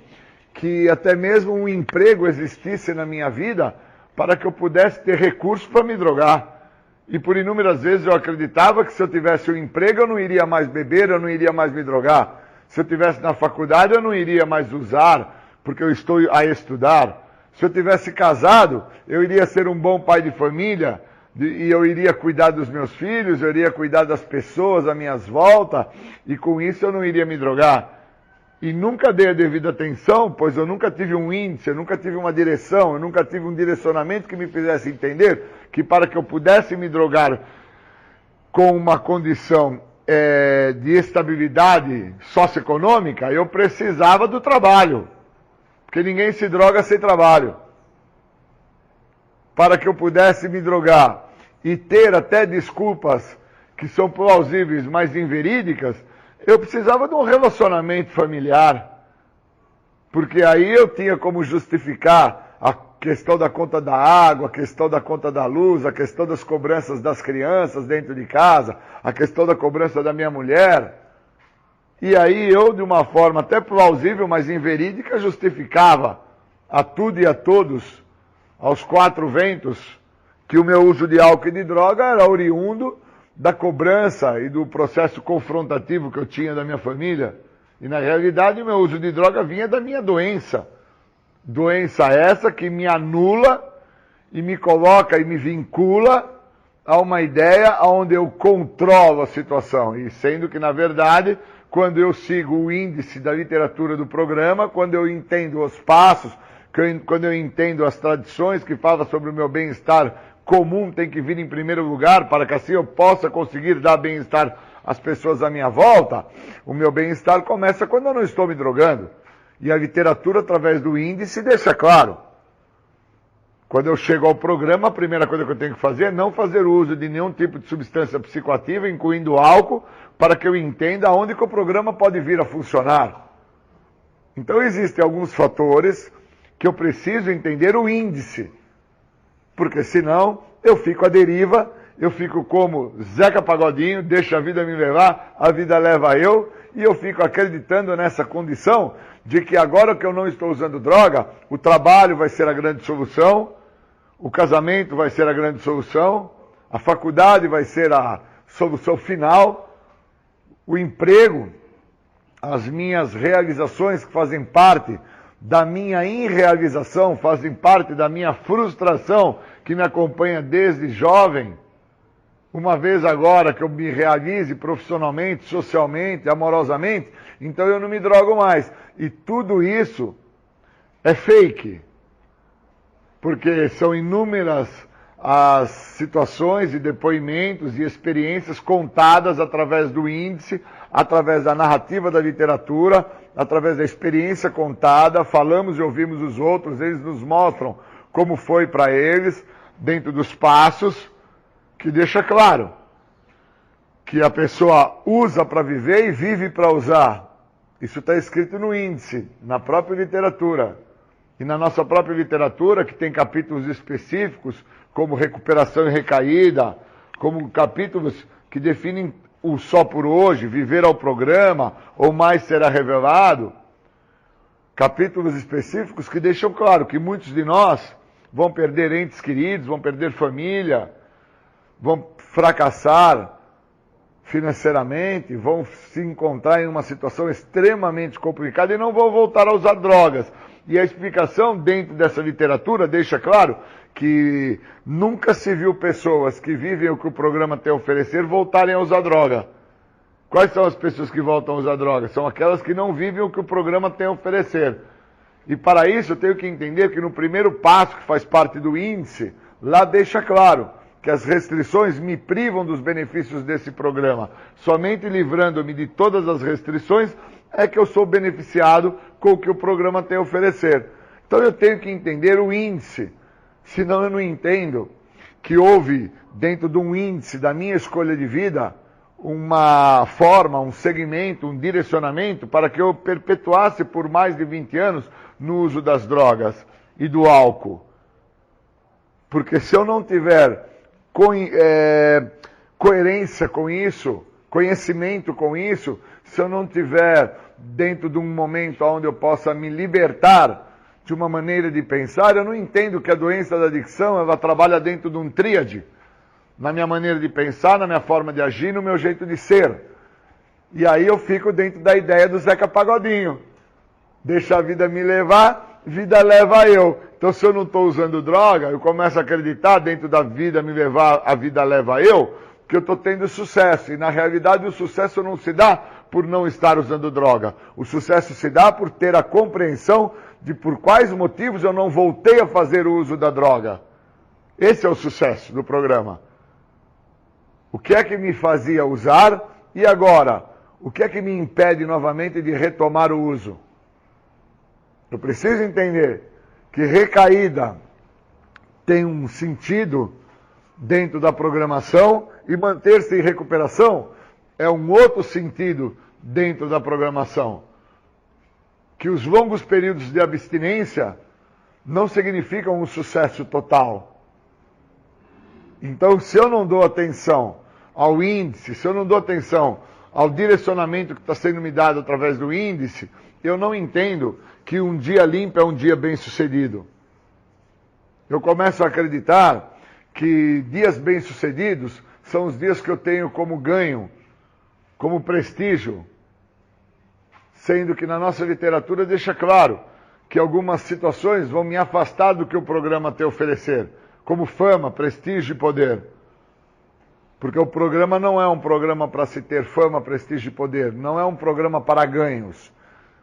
que até mesmo um emprego existisse na minha vida para que eu pudesse ter recursos para me drogar. E por inúmeras vezes eu acreditava que se eu tivesse um emprego eu não iria mais beber, eu não iria mais me drogar. Se eu tivesse na faculdade eu não iria mais usar, porque eu estou a estudar. Se eu tivesse casado, eu iria ser um bom pai de família, e eu iria cuidar dos meus filhos, eu iria cuidar das pessoas à minha volta, e com isso eu não iria me drogar. E nunca dei a devida atenção, pois eu nunca tive um índice, eu nunca tive uma direção, eu nunca tive um direcionamento que me fizesse entender que para que eu pudesse me drogar com uma condição de estabilidade socioeconômica, eu precisava do trabalho. Porque ninguém se droga sem trabalho. Para que eu pudesse me drogar e ter até desculpas que são plausíveis, mas inverídicas, eu precisava de um relacionamento familiar. Porque aí eu tinha como justificar a questão da conta da água, a questão da conta da luz, a questão das cobranças das crianças dentro de casa, a questão da cobrança da minha mulher. E aí eu, de uma forma até plausível, mas inverídica, justificava a tudo e a todos, aos quatro ventos, que o meu uso de álcool e de droga era oriundo da cobrança e do processo confrontativo que eu tinha da minha família. E na realidade o meu uso de droga vinha da minha doença. Doença essa que me anula e me coloca e me vincula a uma ideia onde eu controlo a situação. E sendo que, na verdade, quando eu sigo o índice da literatura do programa, quando eu entendo os passos, quando eu entendo as tradições que falam sobre o meu bem-estar comum, tem que vir em primeiro lugar, para que assim eu possa conseguir dar bem-estar às pessoas à minha volta, o meu bem-estar começa quando eu não estou me drogando. E a literatura, através do índice, deixa claro. Quando eu chego ao programa, a primeira coisa que eu tenho que fazer é não fazer uso de nenhum tipo de substância psicoativa, incluindo álcool, para que eu entenda aonde que o programa pode vir a funcionar. Então existem alguns fatores que eu preciso entender o índice, porque senão eu fico à deriva, eu fico como Zeca Pagodinho, deixa a vida me levar, a vida leva eu, e eu fico acreditando nessa condição de que agora que eu não estou usando droga, o trabalho vai ser a grande solução, o casamento vai ser a grande solução, a faculdade vai ser a solução final, o emprego, as minhas realizações que fazem parte da minha irrealização, fazem parte da minha frustração que me acompanha desde jovem. Uma vez agora que eu me realize profissionalmente, socialmente, amorosamente, então eu não me drogo mais. E tudo isso é fake. Porque são inúmeras as situações e depoimentos e experiências contadas através do índice, através da narrativa da literatura, através da experiência contada, falamos e ouvimos os outros, eles nos mostram como foi para eles, dentro dos passos, que deixa claro que a pessoa usa para viver e vive para usar. Isso está escrito no índice, na própria literatura. E na nossa própria literatura, que tem capítulos específicos, como recuperação e recaída, como capítulos que definem o só por hoje, viver ao programa, ou mais será revelado. Capítulos específicos que deixam claro que muitos de nós vão perder entes queridos, vão perder família, vão fracassar financeiramente, vão se encontrar em uma situação extremamente complicada e não vão voltar a usar drogas. E a explicação dentro dessa literatura deixa claro que nunca se viu pessoas que vivem o que o programa tem a oferecer voltarem a usar droga. Quais são as pessoas que voltam a usar droga? São aquelas que não vivem o que o programa tem a oferecer. E para isso eu tenho que entender que no primeiro passo, que faz parte do índice, lá deixa claro que as restrições me privam dos benefícios desse programa. Somente livrando-me de todas as restrições é que eu sou beneficiado com o que o programa tem a oferecer. Então eu tenho que entender o índice, senão eu não entendo que houve dentro de um índice da minha escolha de vida uma forma, um segmento, um direcionamento para que eu perpetuasse por mais de 20 anos no uso das drogas e do álcool. Porque se eu não tiver coerência com isso, conhecimento com isso, se eu não tiver dentro de um momento onde eu possa me libertar de uma maneira de pensar, eu não entendo que a doença da adicção ela trabalha dentro de um tríade. Na minha maneira de pensar, na minha forma de agir, no meu jeito de ser. E aí eu fico dentro da ideia do Zeca Pagodinho. Deixa a vida me levar, vida leva eu. Então se eu não estou usando droga, eu começo a acreditar dentro da vida me levar, a vida leva eu, que eu estou tendo sucesso. E na realidade o sucesso não se dá por não estar usando droga. O sucesso se dá por ter a compreensão de por quais motivos eu não voltei a fazer o uso da droga. Esse é o sucesso do programa. O que é que me fazia usar e agora? O que é que me impede novamente de retomar o uso? Eu preciso entender que recaída tem um sentido dentro da programação e manter-se em recuperação é um outro sentido dentro da programação. Que os longos períodos de abstinência não significam um sucesso total. Então, se eu não dou atenção ao índice, se eu não dou atenção ao direcionamento que está sendo me dado através do índice, eu não entendo que um dia limpo é um dia bem-sucedido. Eu começo a acreditar que dias bem-sucedidos são os dias que eu tenho como ganho, como prestígio, sendo que na nossa literatura deixa claro que algumas situações vão me afastar do que o programa tem a oferecer, como fama, prestígio e poder. Porque o programa não é um programa para se ter fama, prestígio e poder, não é um programa para ganhos.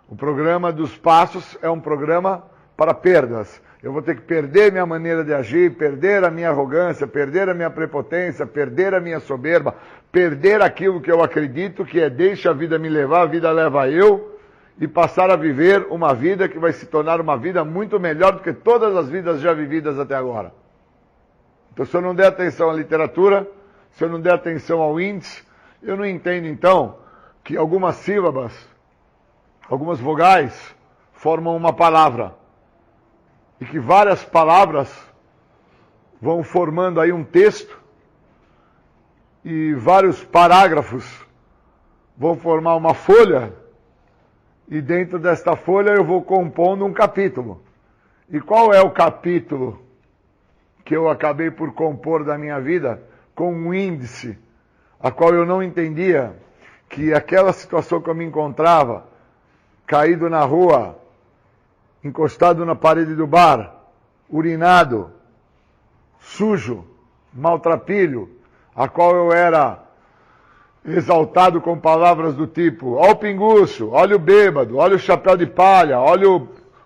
O programa dos passos é um programa para perdas. Eu vou ter que perder minha maneira de agir, perder a minha arrogância, perder a minha prepotência, perder a minha soberba, perder aquilo que eu acredito que é deixa a vida me levar, a vida leva eu, e passar a viver uma vida que vai se tornar uma vida muito melhor do que todas as vidas já vividas até agora. Então, se eu não der atenção à literatura, se eu não der atenção ao índice, eu não entendo, então, que algumas sílabas, algumas vogais, formam uma palavra. E que várias palavras vão formando aí um texto e vários parágrafos vão formar uma folha e dentro desta folha eu vou compondo um capítulo. E qual é o capítulo que eu acabei por compor da minha vida com um índice a qual eu não entendia que aquela situação que eu me encontrava, caído na rua, encostado na parede do bar, urinado, sujo, maltrapilho, a qual eu era exaltado com palavras do tipo, olha o pinguço, olha o bêbado, olha o chapéu de palha, olha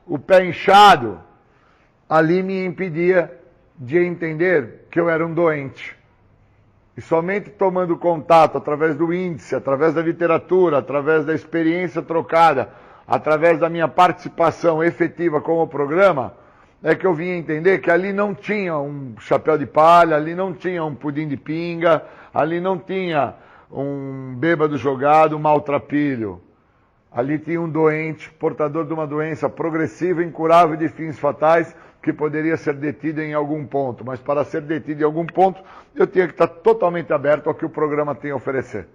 o pé inchado, ali me impedia de entender que eu era um doente. E somente tomando contato através do índice, através da literatura, através da experiência trocada, através da minha participação efetiva com o programa, é que eu vim entender que ali não tinha um chapéu de palha, ali não tinha um pudim de pinga, ali não tinha um bêbado jogado, um maltrapilho. Ali tinha um doente, portador de uma doença progressiva, incurável de fins fatais, que poderia ser detido em algum ponto. Mas para ser detido em algum ponto, eu tinha que estar totalmente aberto ao que o programa tem a oferecer.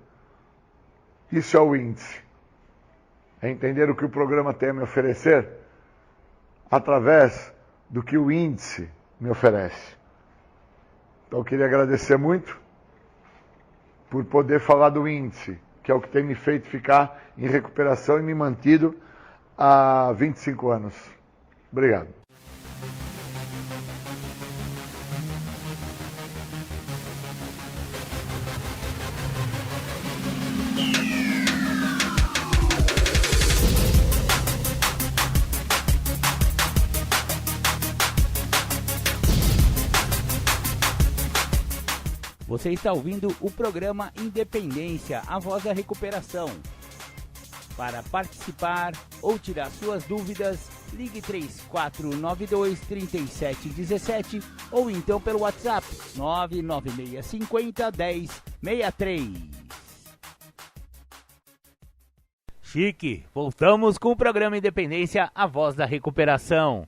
Isso é o índice. É entender o que o programa tem a me oferecer através do que o índice me oferece. Então eu queria agradecer muito por poder falar do índice, que é o que tem me feito ficar em recuperação e me mantido há 25 anos. Obrigado. Você está ouvindo o programa Independência, a voz da recuperação. Para participar ou tirar suas dúvidas, ligue 3492-3717 ou então pelo WhatsApp 99650-1063. Chique, voltamos com o programa Independência, a voz da recuperação.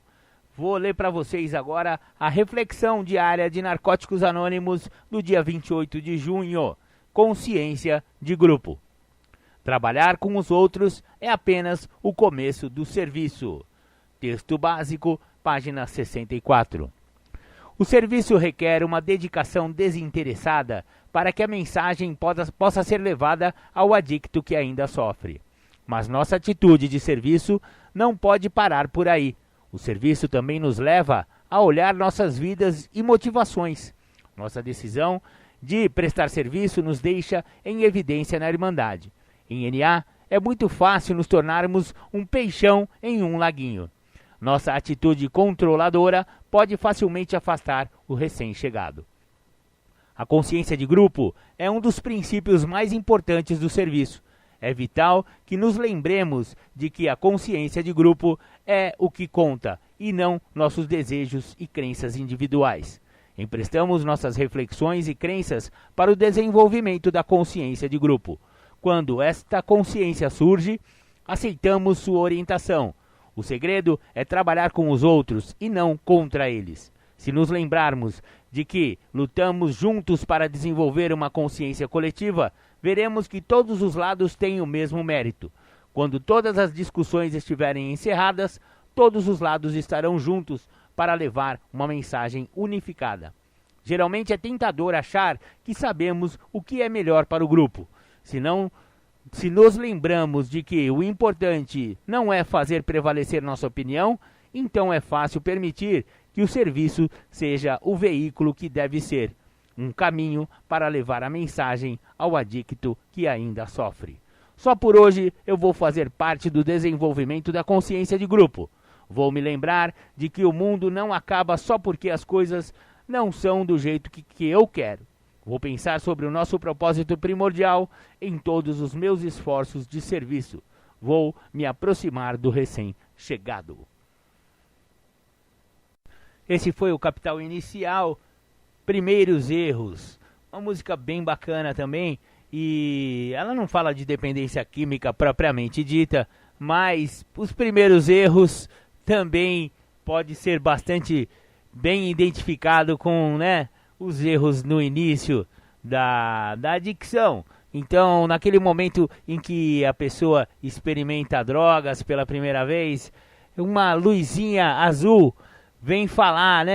Vou ler para vocês agora a reflexão diária de Narcóticos Anônimos do dia 28 de junho. Consciência de grupo. Trabalhar com os outros é apenas o começo do serviço. Texto básico, página 64. O serviço requer uma dedicação desinteressada para que a mensagem possa ser levada ao adicto que ainda sofre. Mas nossa atitude de serviço não pode parar por aí. O serviço também nos leva a olhar nossas vidas e motivações. Nossa decisão de prestar serviço nos deixa em evidência na Irmandade. Em NA, é muito fácil nos tornarmos um peixão em um laguinho. Nossa atitude controladora pode facilmente afastar o recém-chegado. A consciência de grupo é um dos princípios mais importantes do serviço. É vital que nos lembremos de que a consciência de grupo é o que conta e não nossos desejos e crenças individuais. Emprestamos nossas reflexões e crenças para o desenvolvimento da consciência de grupo. Quando esta consciência surge, aceitamos sua orientação. O segredo é trabalhar com os outros e não contra eles. Se nos lembrarmos de que lutamos juntos para desenvolver uma consciência coletiva, veremos que todos os lados têm o mesmo mérito. Quando todas as discussões estiverem encerradas, todos os lados estarão juntos para levar uma mensagem unificada. Geralmente é tentador achar que sabemos o que é melhor para o grupo. Se nos lembramos de que o importante não é fazer prevalecer nossa opinião, então é fácil permitir que o serviço seja o veículo que deve ser, um caminho para levar a mensagem ao adicto que ainda sofre. Só por hoje eu vou fazer parte do desenvolvimento da consciência de grupo. Vou me lembrar de que o mundo não acaba só porque as coisas não são do jeito que eu quero. Vou pensar sobre o nosso propósito primordial em todos os meus esforços de serviço. Vou me aproximar do recém-chegado. Esse foi o Capital Inicial, Primeiros Erros. Uma música bem bacana também. E ela não fala de dependência química propriamente dita, mas os primeiros erros também pode ser bastante bem identificado com, os erros no início da adicção. Então, naquele momento em que a pessoa experimenta drogas pela primeira vez, uma luzinha azul vem falar,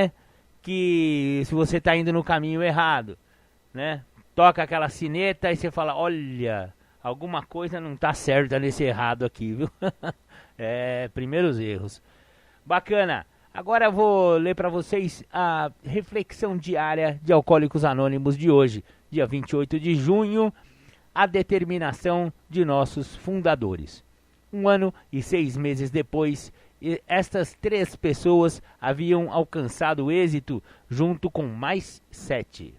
que se você está indo no caminho errado, toca aquela sineta e você fala, olha, alguma coisa não está certa nesse errado aqui, viu? Primeiros erros. Bacana. Agora eu vou ler para vocês a reflexão diária de Alcoólicos Anônimos de hoje, dia 28 de junho, a determinação de nossos fundadores. 1 ano e 6 meses depois, estas 3 pessoas haviam alcançado êxito junto com mais 7.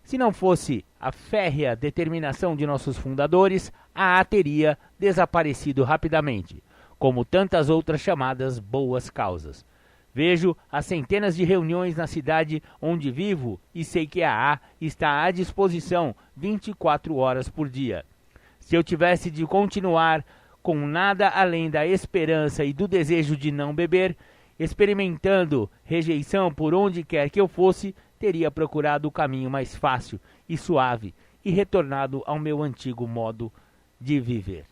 Se não fosse a férrea determinação de nossos fundadores, a teria desaparecido rapidamente, como tantas outras chamadas boas causas. Vejo as centenas de reuniões na cidade onde vivo e sei que a A está à disposição 24 horas por dia. Se eu tivesse de continuar com nada além da esperança e do desejo de não beber, experimentando rejeição por onde quer que eu fosse, teria procurado o caminho mais fácil e suave e retornado ao meu antigo modo de viver.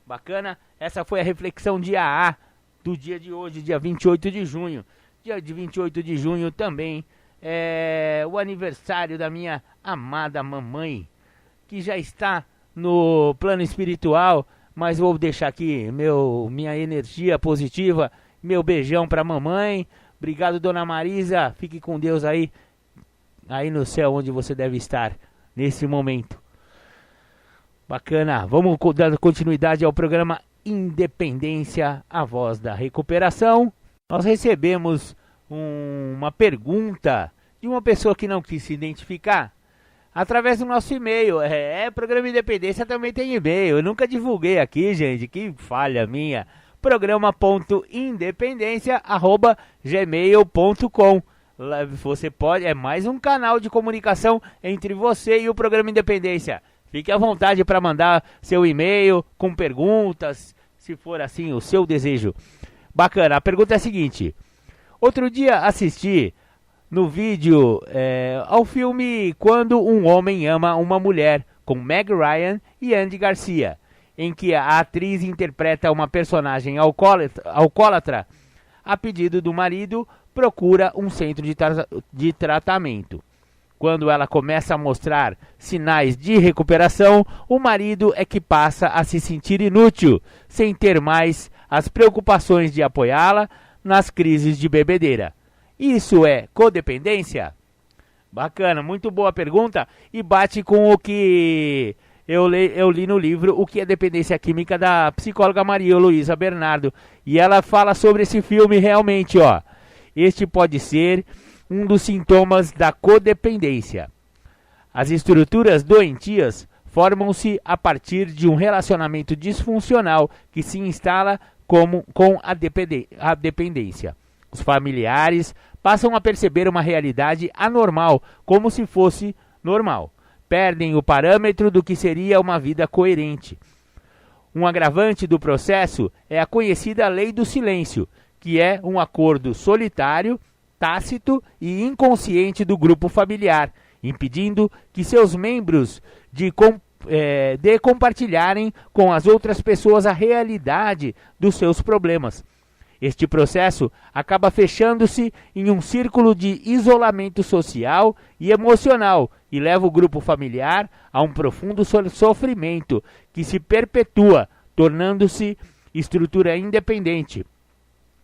Bacana? Essa foi a reflexão de AA do dia de hoje, dia 28 de junho. Dia de 28 de junho também é o aniversário da minha amada mamãe, que já está no plano espiritual, mas vou deixar aqui minha energia positiva Meu beijão pra mamãe. Obrigado, dona Marisa. Fique com Deus aí no céu onde você deve estar nesse momento. Bacana. Vamos dar continuidade ao programa Independência, a voz da recuperação. Nós recebemos uma pergunta de uma pessoa que não quis se identificar através do nosso e-mail. Programa Independência também tem e-mail. Eu nunca divulguei aqui, gente. Que falha minha. programa.independência@gmail.com. Você pode, é mais um canal de comunicação entre você e o Programa Independência. Fique à vontade para mandar seu e-mail com perguntas, se for assim o seu desejo. Bacana, a pergunta é a seguinte. Outro dia assisti no vídeo ao filme Quando um Homem Ama uma Mulher, com Meg Ryan e Andy Garcia, em que a atriz interpreta uma personagem alcoólatra. A pedido do marido, procura um centro de tratamento. Quando ela começa a mostrar sinais de recuperação, o marido é que passa a se sentir inútil, sem ter mais as preocupações de apoiá-la nas crises de bebedeira. Isso é codependência? Bacana, muito boa pergunta e bate com o que eu li no livro O que é Dependência Química, da psicóloga Maria Luísa Bernardo. E ela fala sobre esse filme realmente, ó. Este pode ser um dos sintomas da codependência. As estruturas doentias formam-se a partir de um relacionamento disfuncional que se instala com a dependência. Os familiares passam a perceber uma realidade anormal como se fosse normal. Perdem o parâmetro do que seria uma vida coerente. Um agravante do processo é a conhecida lei do silêncio, que é um acordo solitário, tácito e inconsciente do grupo familiar, impedindo que seus membros de compartilharem com as outras pessoas a realidade dos seus problemas. Este processo acaba fechando-se em um círculo de isolamento social e emocional e leva o grupo familiar a um profundo sofrimento que se perpetua, tornando-se estrutura independente.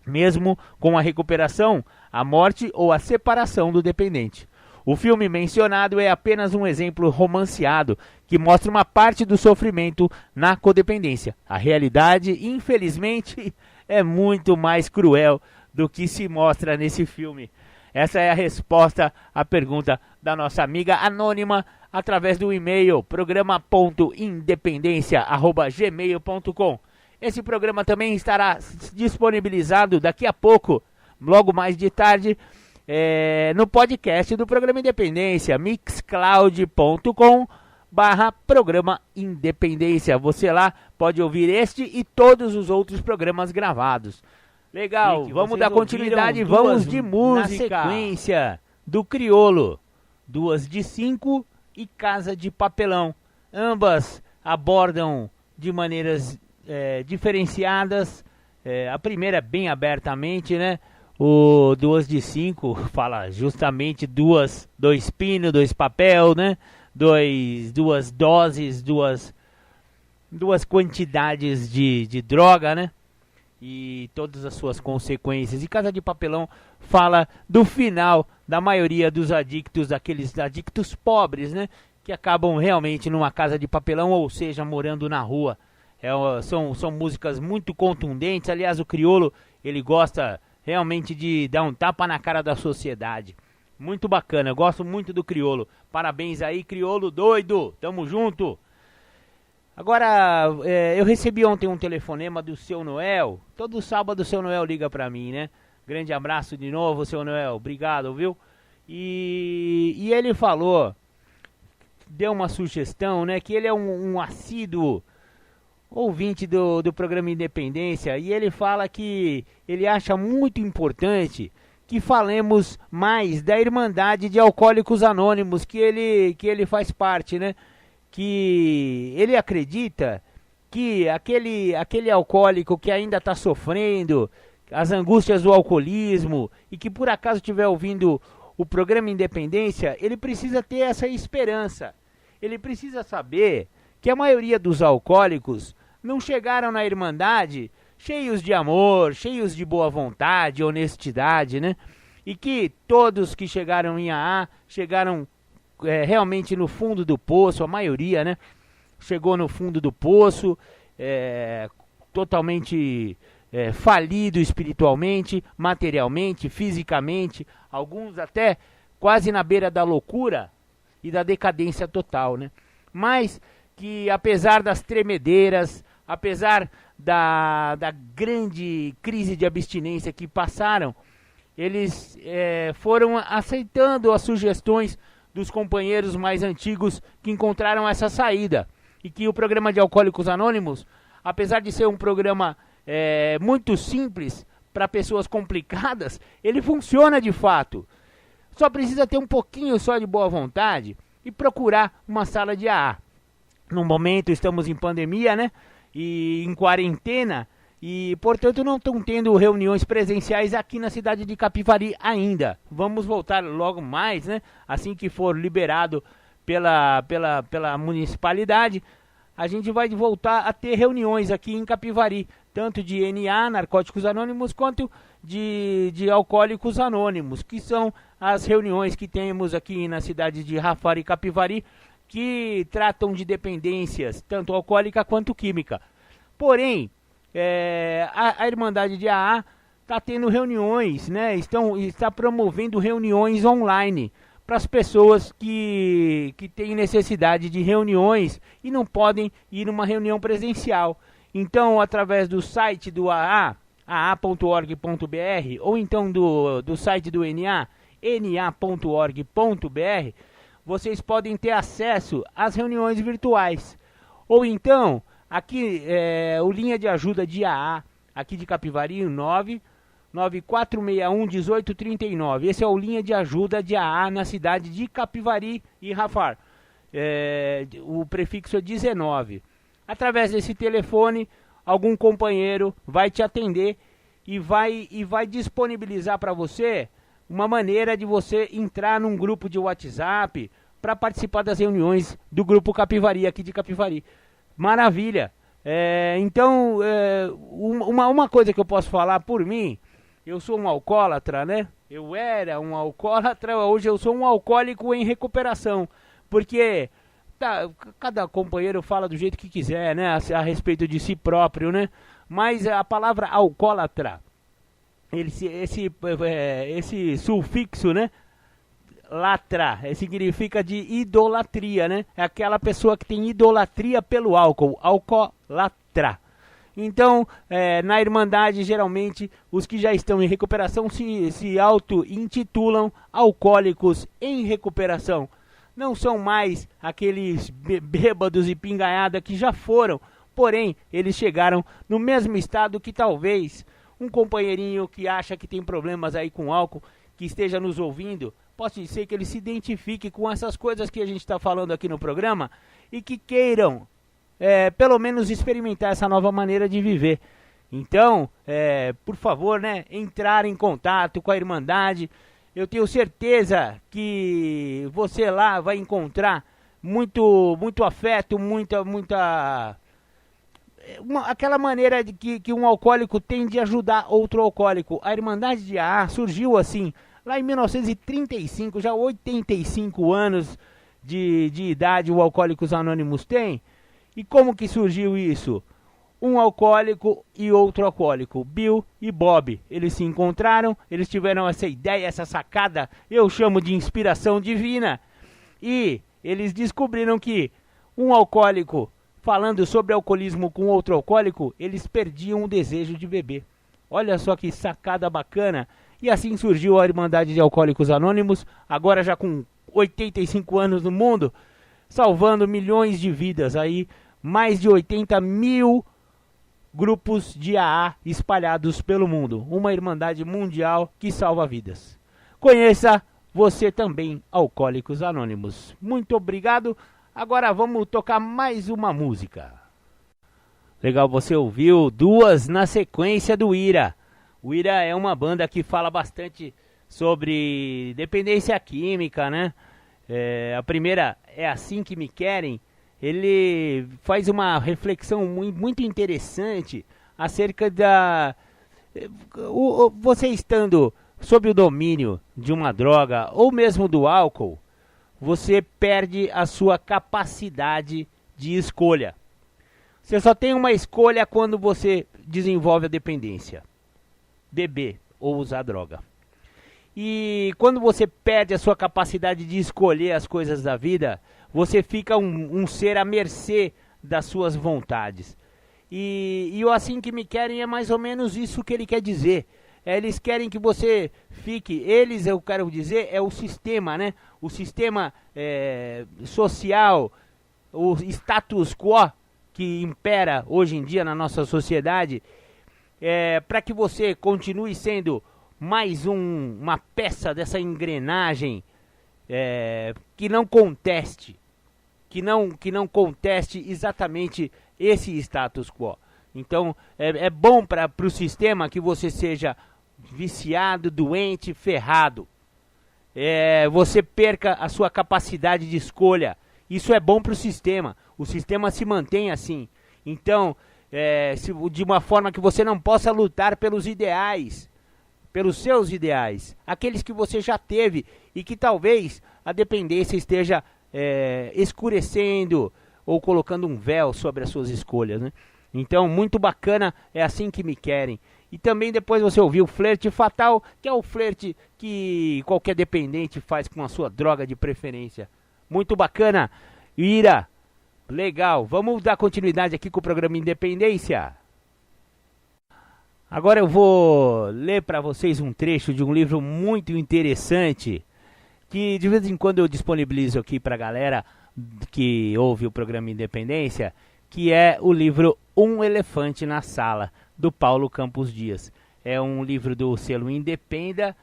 Mesmo com a recuperação, a morte ou a separação do dependente. O filme mencionado é apenas um exemplo romanceado que mostra uma parte do sofrimento na codependência. A realidade, infelizmente, é muito mais cruel do que se mostra nesse filme. Essa é a resposta à pergunta da nossa amiga anônima através do e-mail programa.independência@gmail.com. Esse programa também estará disponibilizado daqui a pouco, logo mais de tarde, no podcast do Programa Independência, mixcloud.com/Programa Independência. Você lá pode ouvir este e todos os outros programas gravados. Legal, vamos dar continuidade, vamos de música. Na sequência do Criolo, Duas de Cinco e Casa de Papelão. Ambas abordam de maneiras diferenciadas. A primeira bem abertamente, né? O Duas de Cinco fala justamente dois pinos, dois papel, né? Duas doses, duas quantidades de droga, né? E todas as suas consequências. E Casa de Papelão fala do final da maioria dos adictos, daqueles adictos pobres, né? Que acabam realmente numa casa de papelão, ou seja, morando na rua. São músicas muito contundentes. Aliás, o Criolo, ele gosta realmente de dar um tapa na cara da sociedade. Muito bacana, eu gosto muito do Criolo. Parabéns aí, Criolo doido, tamo junto. Agora, eu recebi ontem um telefonema do Seu Noel. Todo sábado o Seu Noel liga pra mim, né? Grande abraço de novo, Seu Noel, obrigado, viu? E ele falou, deu uma sugestão, né? Que ele é um assíduo ouvinte do programa Independência, e ele fala que ele acha muito importante que falemos mais da Irmandade de Alcoólicos Anônimos, que ele faz parte, né? Que ele acredita que aquele alcoólico que ainda está sofrendo as angústias do alcoolismo e que por acaso estiver ouvindo o programa Independência, ele precisa ter essa esperança. Ele precisa saber que a maioria dos alcoólicos não chegaram na Irmandade cheios de amor, cheios de boa vontade, honestidade, né? E que todos que chegaram em AA chegaram realmente no fundo do poço, a maioria, né? Chegou no fundo do poço, totalmente falido espiritualmente, materialmente, fisicamente, alguns até quase na beira da loucura e da decadência total, né? Mas que apesar das tremedeiras, apesar da grande crise de abstinência que passaram, eles foram aceitando as sugestões dos companheiros mais antigos que encontraram essa saída. E que o programa de Alcoólicos Anônimos, apesar de ser um programa muito simples para pessoas complicadas, ele funciona de fato. Só precisa ter um pouquinho só de boa vontade e procurar uma sala de AA. No momento estamos em pandemia, né? E em quarentena, e portanto não estão tendo reuniões presenciais aqui na cidade de Capivari ainda. Vamos voltar logo mais, né? Assim que for liberado pela municipalidade, a gente vai voltar a ter reuniões aqui em Capivari, tanto de NA, Narcóticos Anônimos, quanto de Alcoólicos Anônimos, que são as reuniões que temos aqui na cidade de Rafar e Capivari, que tratam de dependências, tanto alcoólica quanto química. Porém, a Irmandade de AA está tendo reuniões, né? Está promovendo reuniões online para as pessoas que têm necessidade de reuniões e não podem ir numa reunião presencial. Então, através do site do AA, aa.org.br, ou então do site do NA, na.org.br, vocês podem ter acesso às reuniões virtuais. Ou então, aqui o linha de ajuda de AA, aqui de Capivari, 994611839. Esse é o linha de ajuda de AA na cidade de Capivari e Rafar. O prefixo é 19. Através desse telefone, algum companheiro vai te atender e vai disponibilizar para você uma maneira de você entrar num grupo de WhatsApp para participar das reuniões do grupo Capivari, aqui de Capivari. Maravilha! Então, uma coisa que eu posso falar por mim, eu sou um alcoólatra, né? Eu era um alcoólatra, hoje eu sou um alcoólico em recuperação, porque cada companheiro fala do jeito que quiser, né? A respeito de si próprio, né? Mas a palavra alcoólatra, esse sufixo, né? Latra, significa de idolatria, né? É aquela pessoa que tem idolatria pelo álcool, alcoólatra. Então, na Irmandade, geralmente, os que já estão em recuperação se auto-intitulam alcoólicos em recuperação. Não são mais aqueles bêbados e pingaiada que já foram, porém, eles chegaram no mesmo estado que talvez um companheirinho que acha que tem problemas aí com álcool, que esteja nos ouvindo, pode ser que ele se identifique com essas coisas que a gente está falando aqui no programa e que queiram, pelo menos, experimentar essa nova maneira de viver. Então, por favor, né, entrar em contato com a Irmandade. Eu tenho certeza que você lá vai encontrar muito afeto, aquela maneira que um alcoólico tem de ajudar outro alcoólico. A Irmandade de AA surgiu assim, lá em 1935, já 85 anos de idade o Alcoólicos Anônimos tem. E como que surgiu isso? Um alcoólico e outro alcoólico, Bill e Bob. Eles se encontraram, eles tiveram essa ideia, essa sacada, eu chamo de inspiração divina. E eles descobriram que um alcoólico, falando sobre alcoolismo com outro alcoólico, eles perdiam o desejo de beber. Olha só que sacada bacana. E assim surgiu a Irmandade de Alcoólicos Anônimos, agora já com 85 anos no mundo, salvando milhões de vidas aí, mais de 80 mil grupos de AA espalhados pelo mundo. Uma Irmandade mundial que salva vidas. Conheça você também, Alcoólicos Anônimos. Muito obrigado. Agora vamos tocar mais uma música. Legal, você ouviu duas na sequência do Ira. O Ira é uma banda que fala bastante sobre dependência química, né? A primeira é Assim Que Me Querem. Ele faz uma reflexão muito interessante acerca da... Você estando sob o domínio de uma droga ou mesmo do álcool, você perde a sua capacidade de escolha. Você só tem uma escolha quando você desenvolve a dependência: beber ou usar droga. E quando você perde a sua capacidade de escolher as coisas da vida, você fica um ser à mercê das suas vontades. E o Assim Que Me Querem é mais ou menos isso que ele quer dizer. Eles querem que você fique... Eles, eu quero dizer, é o sistema, né? O sistema social, o status quo que impera hoje em dia na nossa sociedade, para que você continue sendo mais uma peça dessa engrenagem que não conteste, que não conteste exatamente esse status quo. Então, é bom para o sistema que você seja viciado, doente, ferrado. Você perca a sua capacidade de escolha. Isso é bom para o sistema. O sistema se mantém assim. Então, de uma forma que você não possa lutar pelos ideais, pelos seus ideais, aqueles que você já teve e que talvez a dependência esteja escurecendo ou colocando um véu sobre as suas escolhas, né? Então, muito bacana, é Assim Que Me Querem. E também depois você ouviu Flerte Fatal, que é o flerte que qualquer dependente faz com a sua droga de preferência. Muito bacana. Ira, legal. Vamos dar continuidade aqui com o programa Independência. Agora eu vou ler para vocês um trecho de um livro muito interessante, que de vez em quando eu disponibilizo aqui para a galera que ouve o programa Independência, que é o livro Um Elefante na Sala, do Paulo Campos Dias. É um livro do selo Independa,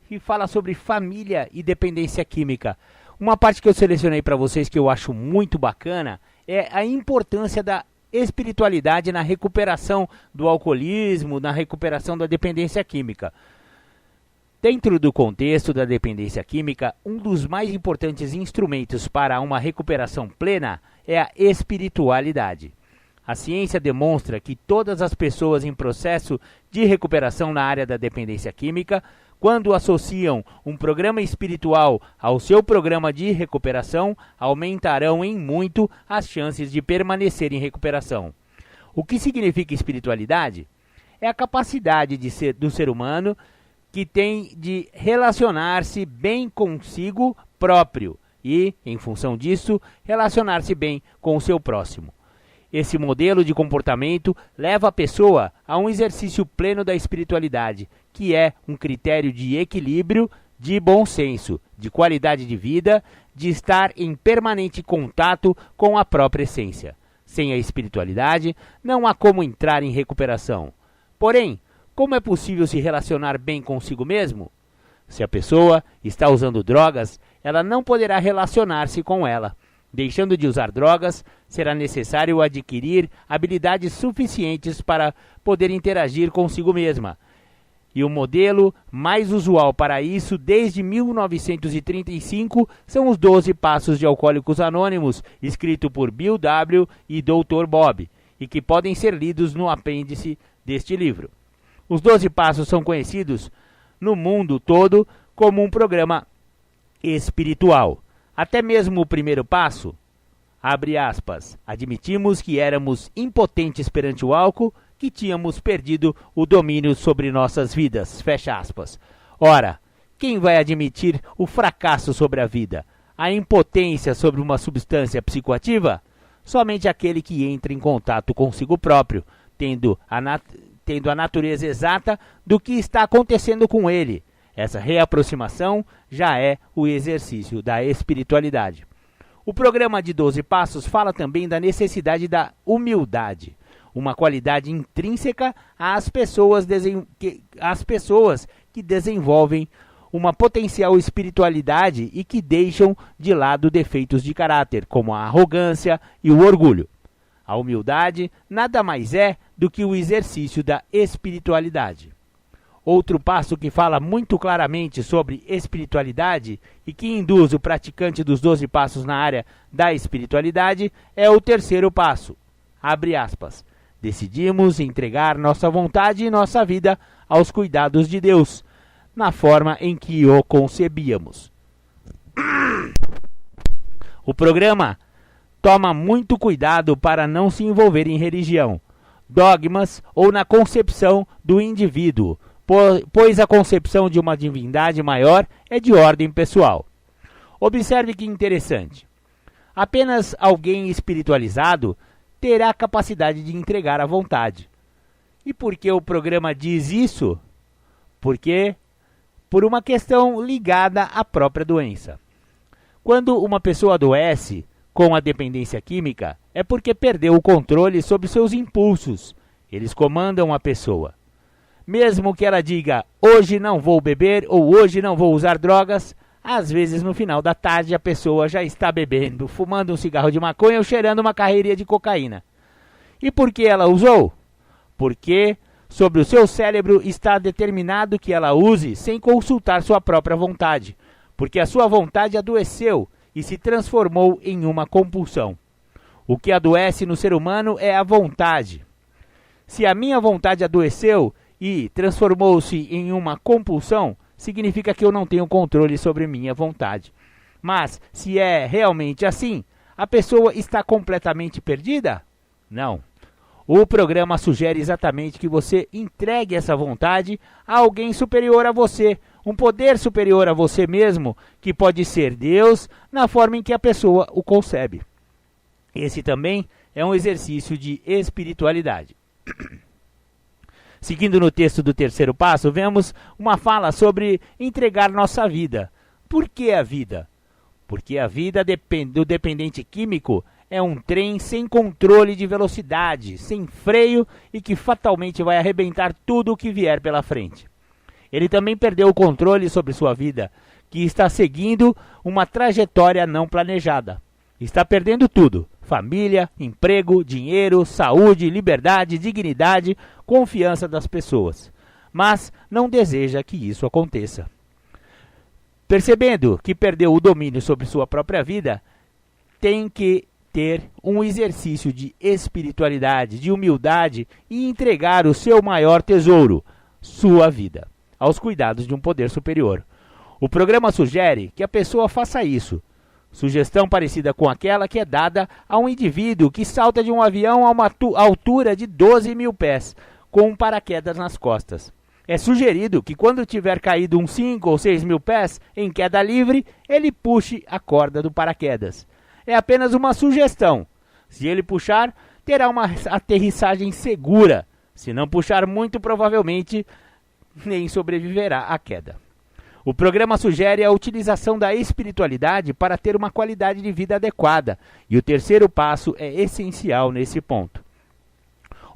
que fala sobre família e dependência química. Uma parte que eu selecionei para vocês que eu acho muito bacana é a importância da espiritualidade na recuperação do alcoolismo, na recuperação da dependência química. Dentro do contexto da dependência química, um dos mais importantes instrumentos para uma recuperação plena é a espiritualidade. A ciência demonstra que todas as pessoas em processo de recuperação na área da dependência química, quando associam um programa espiritual ao seu programa de recuperação, aumentarão em muito as chances de permanecer em recuperação. O que significa espiritualidade? É a capacidade do ser humano que tem de relacionar-se bem consigo próprio e, em função disso, relacionar-se bem com o seu próximo. Esse modelo de comportamento leva a pessoa a um exercício pleno da espiritualidade, que é um critério de equilíbrio, de bom senso, de qualidade de vida, de estar em permanente contato com a própria essência. Sem a espiritualidade, não há como entrar em recuperação. Porém, como é possível se relacionar bem consigo mesmo? Se a pessoa está usando drogas, ela não poderá relacionar-se com ela. Deixando de usar drogas, será necessário adquirir habilidades suficientes para poder interagir consigo mesma. E o modelo mais usual para isso, desde 1935, são os 12 Passos de Alcoólicos Anônimos, escrito por Bill W. e Dr. Bob, e que podem ser lidos no apêndice deste livro. Os 12 Passos são conhecidos no mundo todo como um programa espiritual. Até mesmo o primeiro passo, abre aspas, admitimos que éramos impotentes perante o álcool, que tínhamos perdido o domínio sobre nossas vidas, fecha aspas. Ora, quem vai admitir o fracasso sobre a vida, a impotência sobre uma substância psicoativa? Somente aquele que entra em contato consigo próprio, tendo a natureza exata do que está acontecendo com ele. Essa reaproximação já é o exercício da espiritualidade. O programa de 12 Passos fala também da necessidade da humildade, uma qualidade intrínseca às pessoas que desenvolvem uma potencial espiritualidade e que deixam de lado defeitos de caráter, como a arrogância e o orgulho. A humildade nada mais é do que o exercício da espiritualidade. Outro passo que fala muito claramente sobre espiritualidade e que induz o praticante dos 12 passos na área da espiritualidade é o terceiro passo. Abre aspas. decidimos entregar nossa vontade e nossa vida aos cuidados de Deus, na forma em que o concebíamos. O programa toma muito cuidado para não se envolver em religião, dogmas ou na concepção do indivíduo, pois a concepção de uma divindade maior é de ordem pessoal. Observe que interessante. Apenas alguém espiritualizado terá a capacidade de entregar a vontade. E por que o programa diz isso? Porque por uma questão ligada à própria doença. Quando uma pessoa adoece com a dependência química, é porque perdeu o controle sobre seus impulsos. Eles comandam a pessoa. Mesmo que ela diga, hoje não vou beber ou hoje não vou usar drogas, às vezes no final da tarde a pessoa já está bebendo, fumando um cigarro de maconha ou cheirando uma carreirinha de cocaína. E por que ela usou? Porque sobre o seu cérebro está determinado que ela use sem consultar sua própria vontade, porque a sua vontade adoeceu e se transformou em uma compulsão. O que adoece no ser humano é a vontade. Se a minha vontade adoeceu e transformou-se em uma compulsão, significa que eu não tenho controle sobre minha vontade. Mas, se é realmente assim, a pessoa está completamente perdida? Não. O programa sugere exatamente que você entregue essa vontade a alguém superior a você, um poder superior a você mesmo, que pode ser Deus, na forma em que a pessoa o concebe. Esse também é um exercício de espiritualidade. Seguindo no texto do terceiro passo, vemos uma fala sobre entregar nossa vida. Por que a vida? Porque a vida do dependente químico é um trem sem controle de velocidade, sem freio e que fatalmente vai arrebentar tudo o que vier pela frente. Ele também perdeu o controle sobre sua vida, que está seguindo uma trajetória não planejada. Está perdendo tudo: família, emprego, dinheiro, saúde, liberdade, dignidade, confiança das pessoas. Mas não deseja que isso aconteça. Percebendo que perdeu o domínio sobre sua própria vida, tem que ter um exercício de espiritualidade, de humildade e entregar o seu maior tesouro, sua vida, aos cuidados de um poder superior. O programa sugere que a pessoa faça isso. Sugestão parecida com aquela que é dada a um indivíduo que salta de um avião a uma altura de 12 mil pés, com um paraquedas nas costas. É sugerido que quando tiver caído uns 5 ou 6 mil pés em queda livre, ele puxe a corda do paraquedas. É apenas uma sugestão. Se ele puxar, terá uma aterrissagem segura. Se não puxar muito, provavelmente nem sobreviverá à queda. O programa sugere a utilização da espiritualidade para ter uma qualidade de vida adequada, e o terceiro passo é essencial nesse ponto.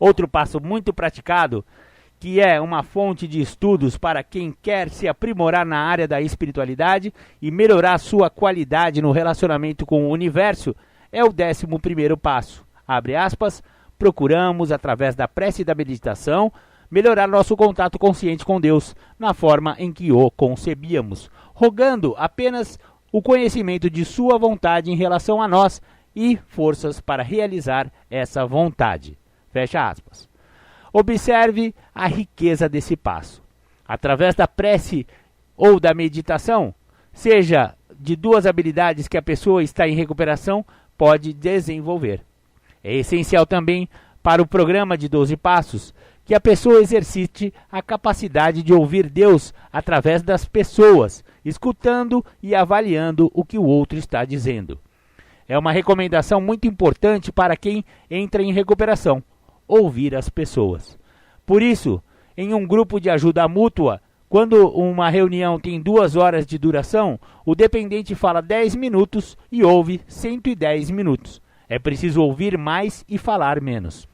Outro passo muito praticado, que é uma fonte de estudos para quem quer se aprimorar na área da espiritualidade e melhorar sua qualidade no relacionamento com o universo, é o 11º passo. Abre aspas, procuramos, através da prece e da meditação, melhorar nosso contato consciente com Deus, na forma em que o concebíamos, rogando apenas o conhecimento de sua vontade em relação a nós e forças para realizar essa vontade. Fecha aspas. Observe a riqueza desse passo. Através da prece ou da meditação, seja de duas habilidades que a pessoa está em recuperação, pode desenvolver. É essencial também para o programa de 12 passos que a pessoa exercite a capacidade de ouvir Deus através das pessoas, escutando e avaliando o que o outro está dizendo. É uma recomendação muito importante para quem entra em recuperação: ouvir as pessoas. Por isso, em um grupo de ajuda mútua, quando uma reunião tem 2 horas de duração, o dependente fala 10 minutos e ouve 110 minutos. É preciso ouvir mais e falar menos.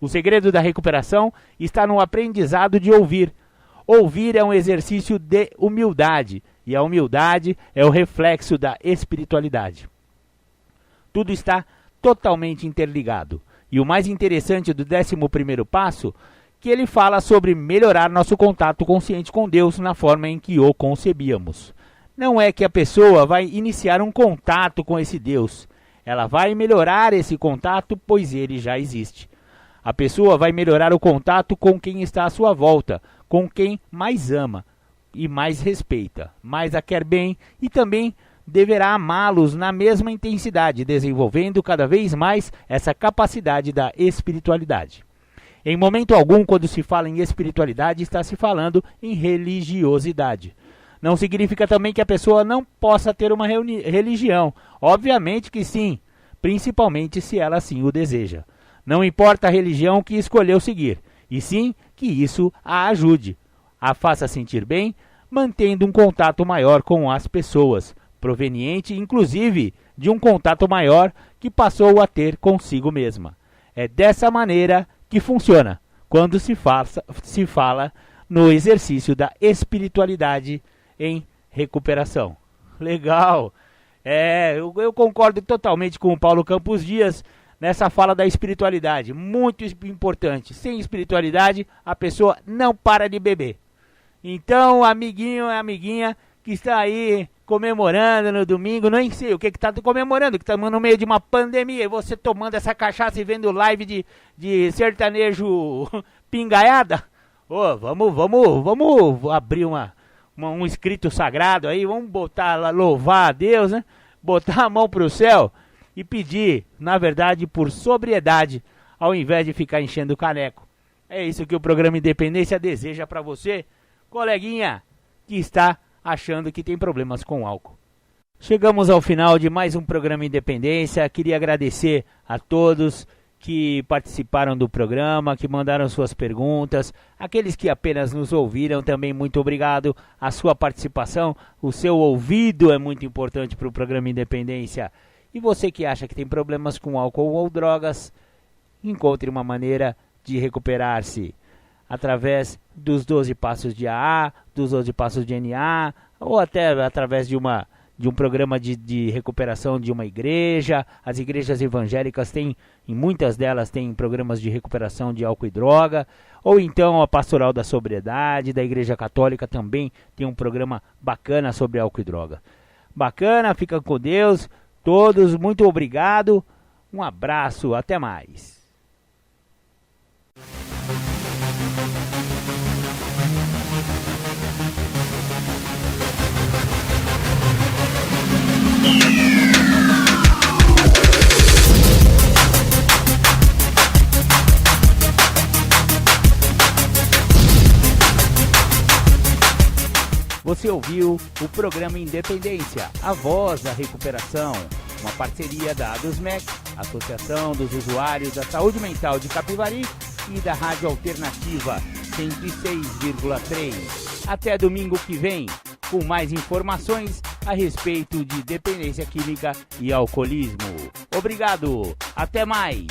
O segredo da recuperação está no aprendizado de ouvir. Ouvir é um exercício de humildade, e a humildade é o reflexo da espiritualidade. Tudo está totalmente interligado. E o mais interessante do 11º passo, que ele fala sobre melhorar nosso contato consciente com Deus na forma em que o concebíamos. Não é que a pessoa vai iniciar um contato com esse Deus. Ela vai melhorar esse contato, pois ele já existe. A pessoa vai melhorar o contato com quem está à sua volta, com quem mais ama e mais respeita, mais a quer bem e também deverá amá-los na mesma intensidade, desenvolvendo cada vez mais essa capacidade da espiritualidade. Em momento algum, quando se fala em espiritualidade, está se falando em religiosidade. Não significa também que a pessoa não possa ter uma religião. Obviamente que sim, principalmente se ela assim o deseja. Não importa a religião que escolheu seguir, e sim que isso a ajude, a faça sentir bem, mantendo um contato maior com as pessoas, proveniente inclusive de um contato maior que passou a ter consigo mesma. É dessa maneira que funciona quando se fala no exercício da espiritualidade em recuperação. Legal! Eu concordo totalmente com o Paulo Campos Dias nessa fala da espiritualidade, muito importante. Sem espiritualidade, a pessoa não para de beber. Então, amiguinho e amiguinha que está aí comemorando no domingo, nem sei o que está comemorando, que estamos no meio de uma pandemia, e você tomando essa cachaça e vendo live de sertanejo pingaiada, vamos abrir um escrito sagrado aí, vamos botar lá, louvar a Deus, né? Botar a mão pro céu e pedir, na verdade, por sobriedade, ao invés de ficar enchendo o caneco. É isso que o programa Independência deseja para você, coleguinha, que está achando que tem problemas com álcool. Chegamos ao final de mais um programa Independência. Queria agradecer a todos que participaram do programa, que mandaram suas perguntas, aqueles que apenas nos ouviram também, muito obrigado. A sua participação, o seu ouvido é muito importante para o programa Independência. E você que acha que tem problemas com álcool ou drogas, encontre uma maneira de recuperar-se através dos 12 passos de AA, dos 12 passos de NA, ou até através de um programa de recuperação de uma igreja. As igrejas evangélicas têm, em muitas delas, têm programas de recuperação de álcool e droga, ou então a Pastoral da Sobriedade, da Igreja Católica também tem um programa bacana sobre álcool e droga. Bacana, fica com Deus, todos, muito obrigado, um abraço, até mais. Você ouviu o programa Independência, a voz da recuperação, uma parceria da ADUSMEC, Associação dos Usuários da Saúde Mental de Capivari, e da Rádio Alternativa 106,3. Até domingo que vem, com mais informações a respeito de dependência química e alcoolismo. Obrigado, até mais!